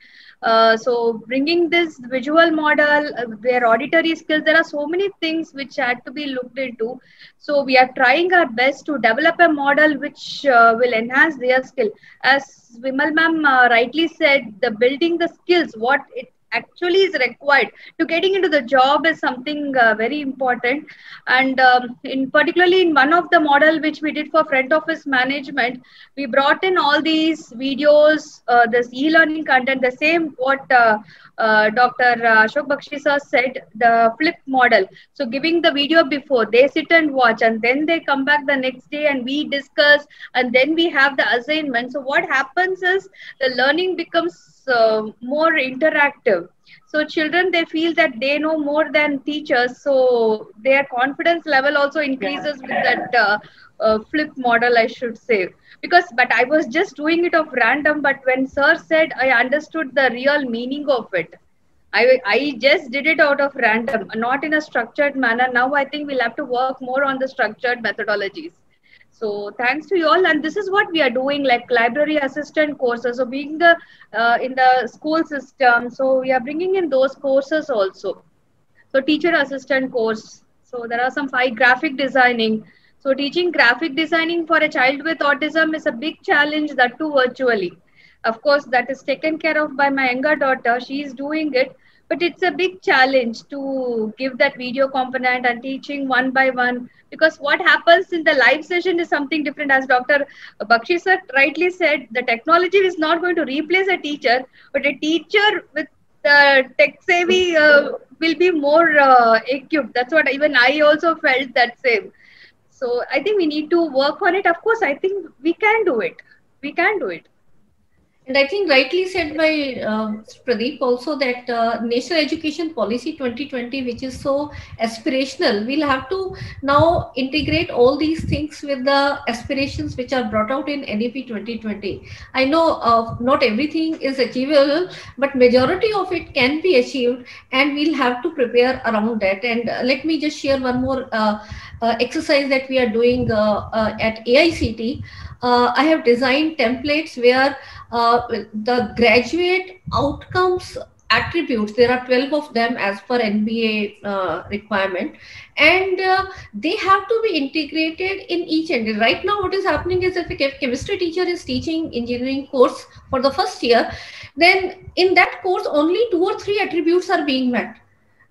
Speaker 5: So bringing this visual model, their auditory skills, there are so many things which had to be looked into. So we are trying our best to develop a model which will enhance their skill. As Vimal ma'am rightly said, the building the skills, what it actually is required to getting into the job is something very important. And in particularly in one of the model which we did for front office management, we brought in all these videos, this e-learning content, the same what Dr. Ashok Bakshi sir said, the flip model. So giving the video before, they sit and watch, and then they come back the next day and we discuss, and then we have the assignment. So what happens is the learning becomes more interactive. So children, they feel that they know more than teachers. So their confidence level also increases with that flip model, I should say. But I was just doing it of random. But when sir said, I understood the real meaning of it. I just did it out of random, not in a structured manner. Now I think we'll have to work more on the structured methodologies. So thanks to you all, and this is what we are doing, like library assistant courses. So being the in the school system, so we are bringing in those courses also. So teacher assistant course. So there are some 5 graphic designing. So teaching graphic designing for a child with autism is a big challenge, that too virtually. Of course, that is taken care of by my younger daughter. She is doing it. But it's a big challenge to give that video component and teaching one by one, because what happens in the live session is something different. As Dr. Bakshi sir rightly said, the technology is not going to replace a teacher, but a teacher with tech savvy will be more equipped. That's what even I also felt that same. So I think we need to work on it. Of course, I think we can do it. We can do it.
Speaker 8: And I think rightly said by Pradeep also that National Education Policy 2020, which is so aspirational, we'll have to now integrate all these things with the aspirations which are brought out in NEP 2020. I know not everything is achievable, but majority of it can be achieved, and we'll have to prepare around that. And let me just share one more exercise that we are doing at AICT. I have designed templates where the graduate outcomes attributes, there are 12 of them as per NBA requirement, and they have to be integrated in each end. Right now what is happening is, if a chemistry teacher is teaching engineering course for the first year, then in that course only 2 or 3 attributes are being met.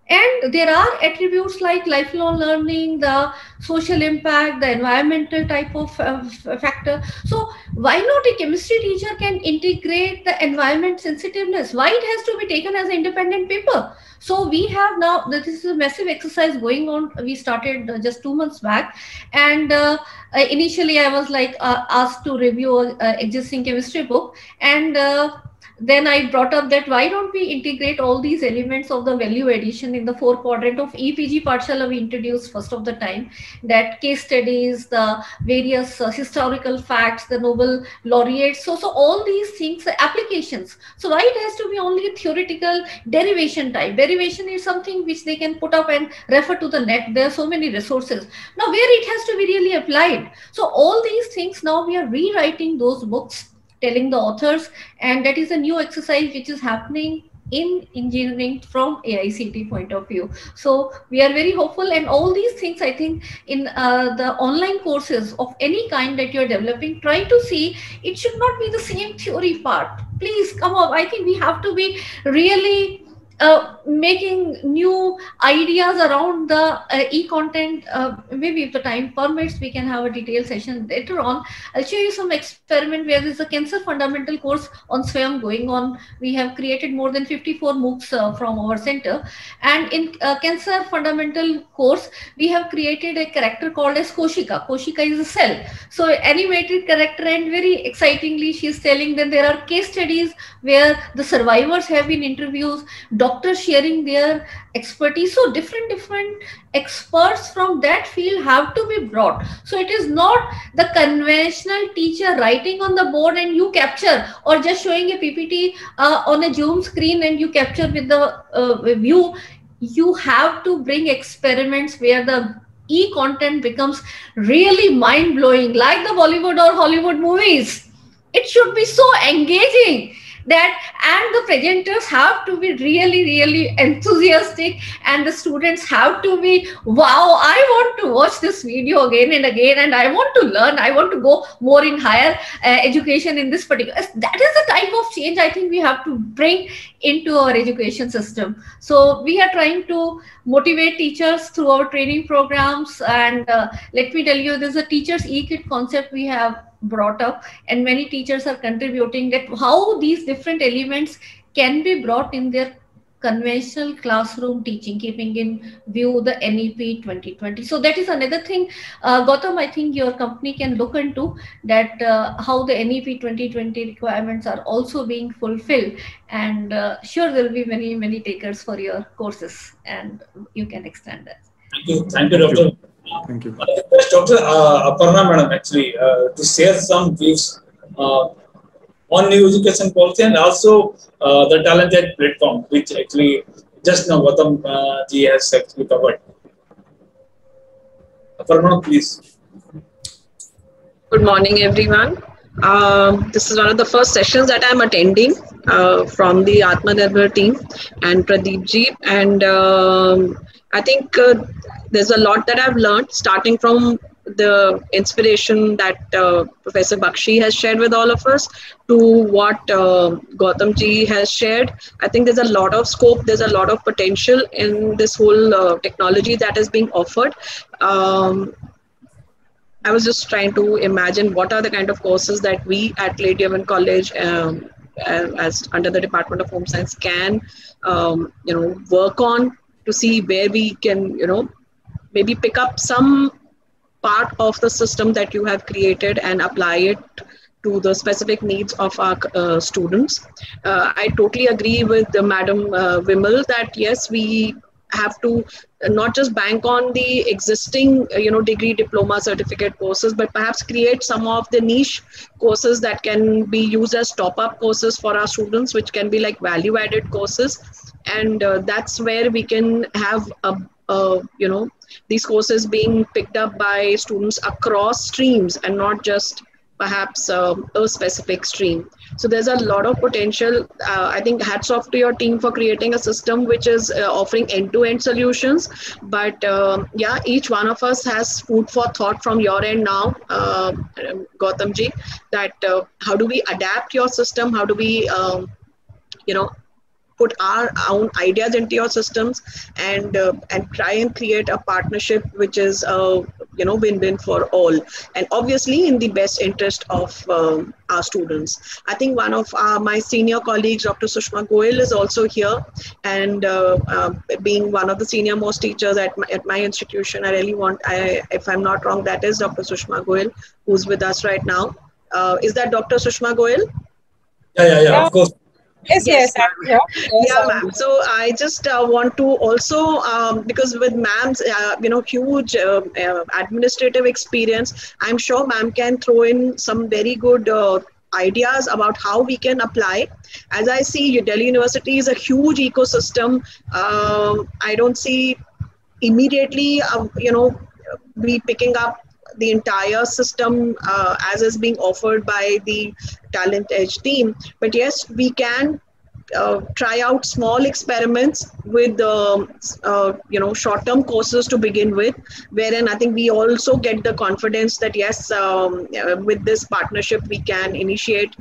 Speaker 8: And there are attributes like lifelong learning, the social impact, the environmental type of factor. So why not a chemistry teacher can integrate the environment sensitiveness? Why it has to be taken as an independent paper? So we have now, this is a massive exercise going on. We started just 2 months back. And initially I was like asked to review existing chemistry book. And then I brought up that why don't we integrate all these elements of the value addition in the 4 quadrant of EPG Pathshala we introduced first of the time, that case studies, the various historical facts, the Nobel laureates. So all these things, the applications. So why it has to be only a theoretical derivation type? Derivation is something which they can put up and refer to the net. There are so many resources. Now where it has to be really applied. So all these things, now we are rewriting those books, telling the authors, and that is a new exercise which is happening in engineering from AICT point of view. So we are very hopeful, and all these things I think in the online courses of any kind that you are developing, try to see it should not be the same theory part. Please come up. I think we have to be really making new ideas around the e-content. Maybe if the time permits, we can have a detailed session later on. I'll show you some experiment where there's a cancer fundamental course on SWAYAM going on. We have created more than 54 MOOCs from our center. And in cancer fundamental course, we have created a character called as Koshika. Koshika is a cell. So animated character, and very excitingly, she's telling that there are case studies where the survivors have been interviewed, doctors sharing their expertise. So different experts from that field have to be brought. So it is not the conventional teacher writing on the board and you capture, or just showing a PPT on a Zoom screen and you capture with the view. You have to bring experiments where the e-content becomes really mind-blowing, like the Bollywood or Hollywood movies. It should be so engaging that, and the presenters have to be really enthusiastic, and the students have to be, wow, I want to watch this video again and again, and I want to learn, I want to go more in higher education in this particular. That is the type of change I think we have to bring into our education system. So we are trying to motivate teachers through our training programs, and let me tell you, there's a teachers e-kit concept we have brought up, and many teachers are contributing that how these different elements can be brought in their conventional classroom teaching, keeping in view the NEP 2020. So that is another thing, Gautam, I think your company can look into that, how the NEP 2020 requirements are also being fulfilled, and sure there will be many takers for your courses, and you can extend that.
Speaker 6: Thank you, Doctor.
Speaker 3: Thank you.
Speaker 6: Dr. Aparna Madam, actually, to share some views on new education policy, and also the talented platform, which actually just now Gautam ji has actually covered. Aparna, please.
Speaker 10: Good morning, everyone. This is one of the first sessions that I'm attending from the Atmanirbhar team and Pradeep ji, and I think there's a lot that I've learned, starting from the inspiration that Professor Bakshi has shared with all of us to what Gautam ji has shared. I think there's a lot of scope, there's a lot of potential in this whole technology that is being offered. I was just trying to imagine what are the kind of courses that we at Lady Irwin College as under the Department of Home Science can work on, to see where we can maybe pick up some part of the system that you have created and apply it to the specific needs of our students. I totally agree with Madam Vimal that yes, we have to not just bank on the existing degree, diploma, certificate courses, but perhaps create some of the niche courses that can be used as top-up courses for our students, which can be like value-added courses. And that's where we can have these courses being picked up by students across streams and not just perhaps a specific stream. So there's a lot of potential. I think hats off to your team for creating a system which is offering end-to-end solutions. But yeah, each one of us has food for thought from your end now, Gautam ji, that how do we adapt your system? How do we, put our own ideas into your systems and try and create a partnership which is win-win for all, and obviously in the best interest of our students. I think one of my senior colleagues, Dr. Sushma Goyal, is also here, and being one of the senior most teachers at my institution, I really want, if I'm not wrong, that is Dr. Sushma Goyal, who's with us right now. Is that Dr. Sushma Goyal?
Speaker 6: Yeah, of course.
Speaker 10: Yes, yeah, ma'am. So I just want to also, because with ma'am's, huge administrative experience, I'm sure ma'am can throw in some very good ideas about how we can apply. As I see, Delhi University is a huge ecosystem. I don't see immediately, we picking up the entire system as is being offered by the Talent Edge team. But yes, we can try out small experiments with short-term courses to begin with, wherein I think we also get the confidence that yes, with this partnership we can initiate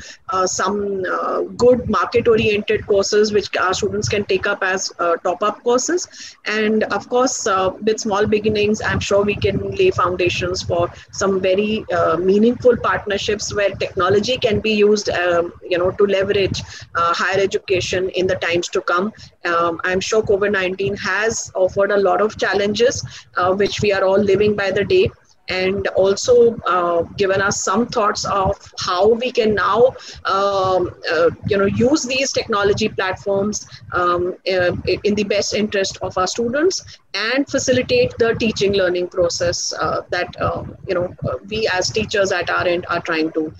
Speaker 10: some good market-oriented courses which our students can take up as top-up courses. And of course, with small beginnings, I'm sure we can lay foundations for some very meaningful partnerships where technology can be used, to leverage higher education in the times to come. I'm sure COVID-19 has offered a lot of challenges, which we are all living by the day, and also given us some thoughts of how we can now, use these technology platforms in the best interest of our students and facilitate the teaching learning process that we as teachers at our end are trying to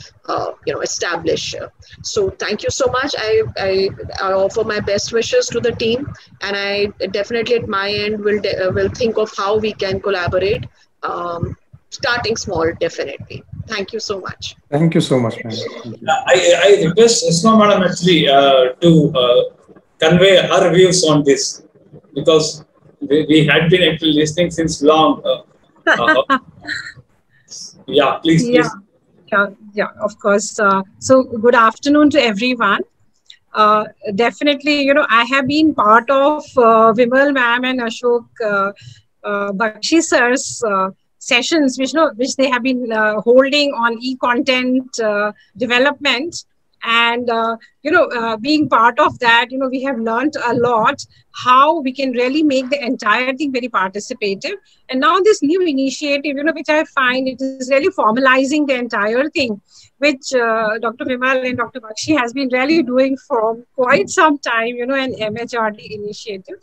Speaker 10: establish. So thank you so much. I offer my best wishes to the team, and I definitely at my end will think of how we can collaborate. Starting small, definitely. Thank you so much.
Speaker 3: Thank you so much, ma'am.
Speaker 6: I request Isma Madam actually to convey her views on this, because we had been actually listening since long. Yeah, please.
Speaker 11: Yeah, of course. So good afternoon to everyone. Definitely, I have been part of Vimal ma'am and Ashok Bakshi sir's sessions, which they have been holding on e-content development, and being part of that, we have learned a lot how we can really make the entire thing very participative. And now this new initiative, which I find it is really formalizing the entire thing, which Dr. Vimal and Dr. Bakshi has been really doing for quite some time, an MHRD initiative.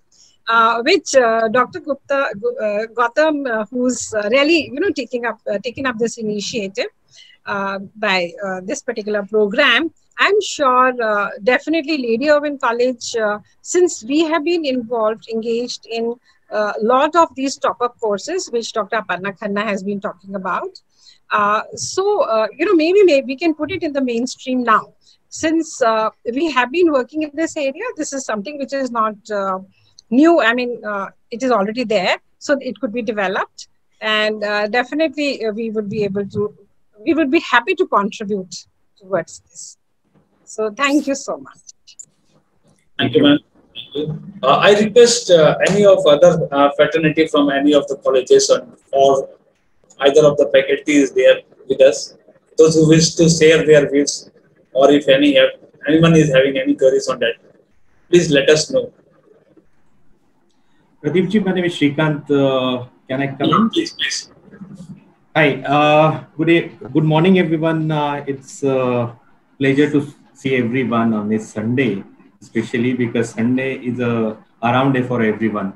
Speaker 11: Which Dr. Gautam, who's really taking up this initiative by this particular program. I'm sure definitely Lady Irwin College, since we have been engaged in a lot of these top-up courses, which Dr. Aparna Khanna has been talking about. Maybe we can put it in the mainstream now. Since we have been working in this area, this is something which is not new. I mean, it is already there, so it could be developed, and definitely we would be happy to contribute towards this. So thank you so much.
Speaker 6: Thank you, ma'am. I request any of other fraternity from any of the colleges or either of the faculties there with us, those who wish to share their views, or if anyone is having any queries on that, please let us know.
Speaker 9: Pradeep ji, my name is Shrikant. Can I come in?
Speaker 6: Please.
Speaker 9: Hi. Good morning, everyone. It's a pleasure to see everyone on this Sunday, especially because Sunday is a around day for everyone.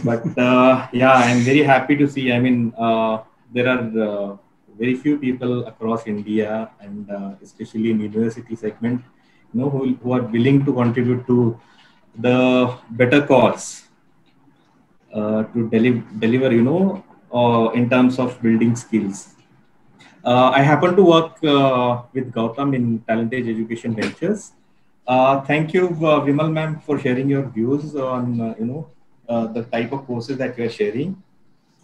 Speaker 9: But I'm very happy to see. I mean, there are very few people across India, and especially in university segment, who are willing to contribute to the better cause. To deliver, in terms of building skills. I happen to work with Gautam in Talent Age Education Ventures. Thank you, Vimal ma'am, for sharing your views on, the type of courses that you are sharing.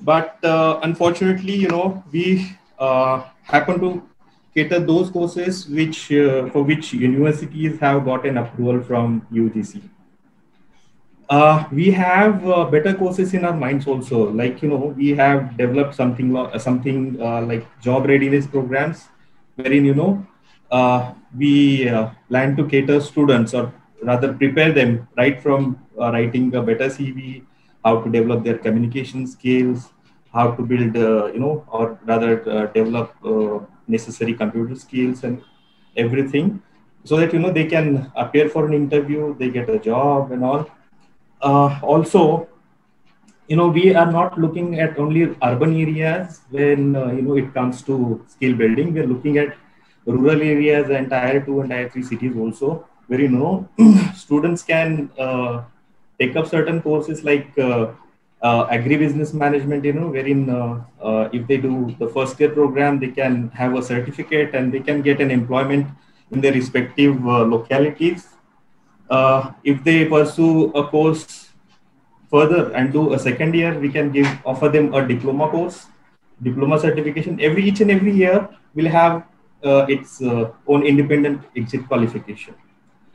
Speaker 9: But unfortunately, we happen to cater those courses for which universities have gotten approval from UGC. We have better courses in our minds also. Like, we have developed something like job readiness programs, wherein, we plan to cater students, or rather prepare them right from writing a better CV, how to develop their communication skills, how to build, or rather develop necessary computer skills and everything, so that, they can appear for an interview, they get a job and all. Also, we are not looking at only urban areas when, it comes to skill building. We are looking at rural areas and Tier 2 and Tier 3 cities also, where, students can take up certain courses like agribusiness management, wherein if they do the first year program, they can have a certificate and they can get an employment in their respective localities. If they pursue a course further and do a second year, we can offer them a diploma course, diploma certification. Each and every year will have its own independent exit qualification,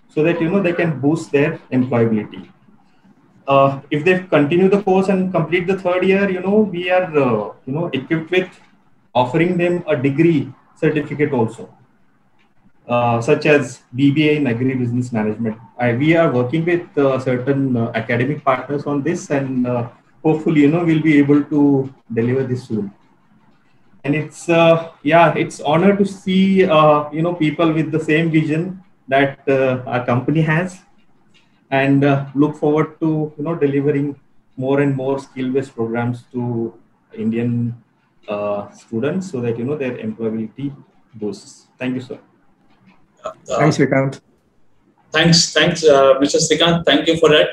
Speaker 9: so that they can boost their employability. If they continue the course and complete the third year, we are equipped with offering them a degree certificate also, such as BBA in Agribusiness Management. We are working with certain academic partners on this, and hopefully, we'll be able to deliver this soon. And it's it's honor to see people with the same vision that our company has, and look forward to delivering more and more skill-based programs to Indian students, so that their employability boosts. Thank you, sir.
Speaker 3: Thanks, Srikanth.
Speaker 6: Thanks, Mr. Srikanth. Thank you for that.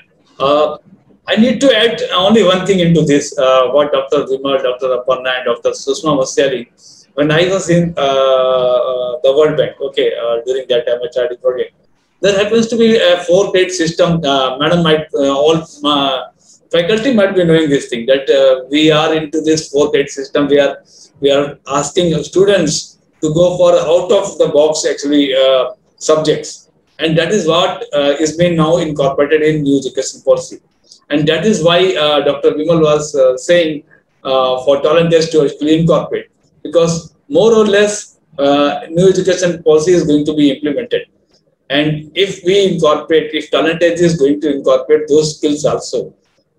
Speaker 6: I need to add only one thing into this, what Dr. Vimal, Dr. Aparna, and Dr. Sushma was telling. When I was in the World Bank, during that MHRD project, there happens to be a 4-grade system. Madam might, all faculty might be knowing this thing, that we are into this 4-grade system. We are asking students to go for out-of-the-box subjects. And that is what is being now incorporated in new education policy. And that is why Dr. Vimal was saying for talent test to actually incorporate, because more or less new education policy is going to be implemented. And if talent test is going to incorporate those skills also,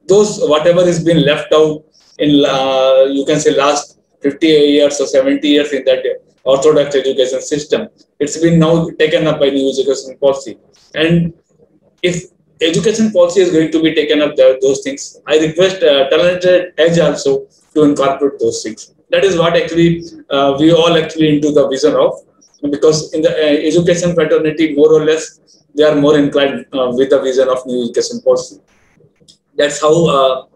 Speaker 6: those whatever is being left out in you can say last 50 years or 70 years in that orthodox education system, it's been now taken up by new education policy. And if education policy is going to be taken up those things, I request Talented Edge also to incorporate those things. That is what actually we all actually into the vision of, because in the education fraternity, more or less, they are more inclined with the vision of new education policy. That's how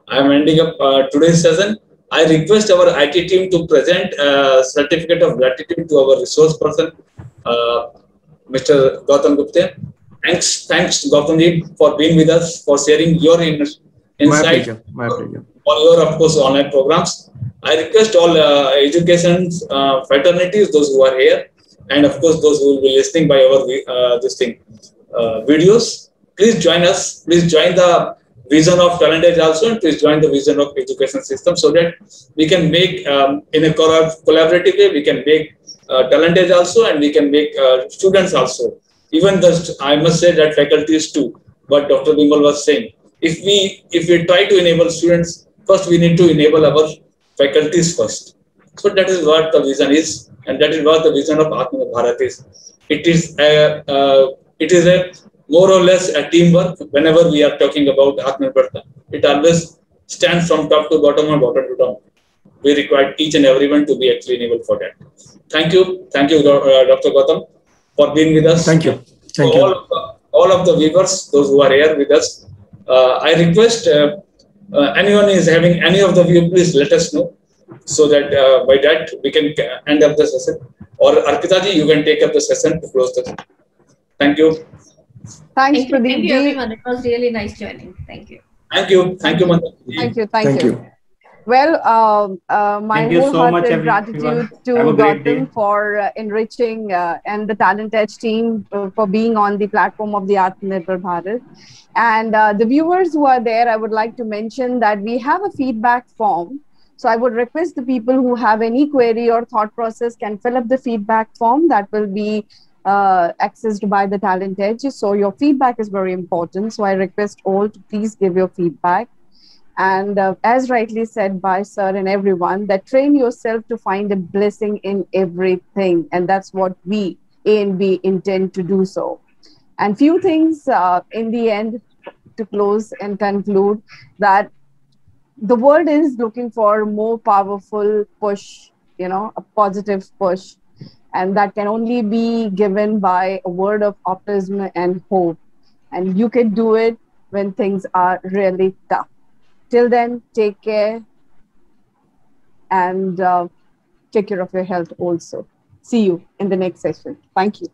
Speaker 6: I am ending up today's session. I request our IT team to present a certificate of gratitude to our resource person, Mr. Gautam Gupta. Thanks, Gautamji, for being with us, for sharing your insight.
Speaker 3: My pleasure.
Speaker 6: On your, of course, online programs. I request all education fraternities, those who are here, and of course, those who will be listening by our videos. Please join us. Please join the vision of Talent Edge also, and please join the vision of education system, so that we can make in a collaborative way, we can make Talent Edge also, and we can make students also. Even I must say that faculties too, what Dr. Vimal was saying. If we try to enable students, first we need to enable our faculties first. So that is what the vision is, and that is what the vision of Atmanirbhar Bharat is. It is a more or less a teamwork. Whenever we are talking about Atmanirbhar Bharat, it always stands from top to bottom and bottom to top. We require each and everyone to be actually enabled for that. Thank you, Dr. Gautam, for being with us.
Speaker 3: Thank you.
Speaker 6: All of the viewers, those who are here with us, I request anyone is having any of the view, please let us know, so that by that we can end up the session. Or Arpita ji, you can take up the session to close the session. Thank you.
Speaker 1: Thanks, Pradeep.
Speaker 8: Thank you, everyone. It was really nice joining. Thank you.
Speaker 6: Thank you, Manthan.
Speaker 1: Thank you. Well, my wholehearted gratitude to Gautam for enriching and the Talent Edge team for being on the platform of the Atmanirbhar Bharat. And the viewers who are there, I would like to mention that we have a feedback form. So I would request the people who have any query or thought process can fill up the feedback form that will be accessed by the Talent Edge. So your feedback is very important. So I request all to please give your feedback. And as rightly said by sir and everyone, that train yourself to find a blessing in everything. And that's what we, A&B, intend to do so. And few things in the end to close and conclude, that the world is looking for more powerful push, a positive push. And that can only be given by a word of optimism and hope. And you can do it when things are really tough. Till then, take care and take care of your health also. See you in the next session. Thank you.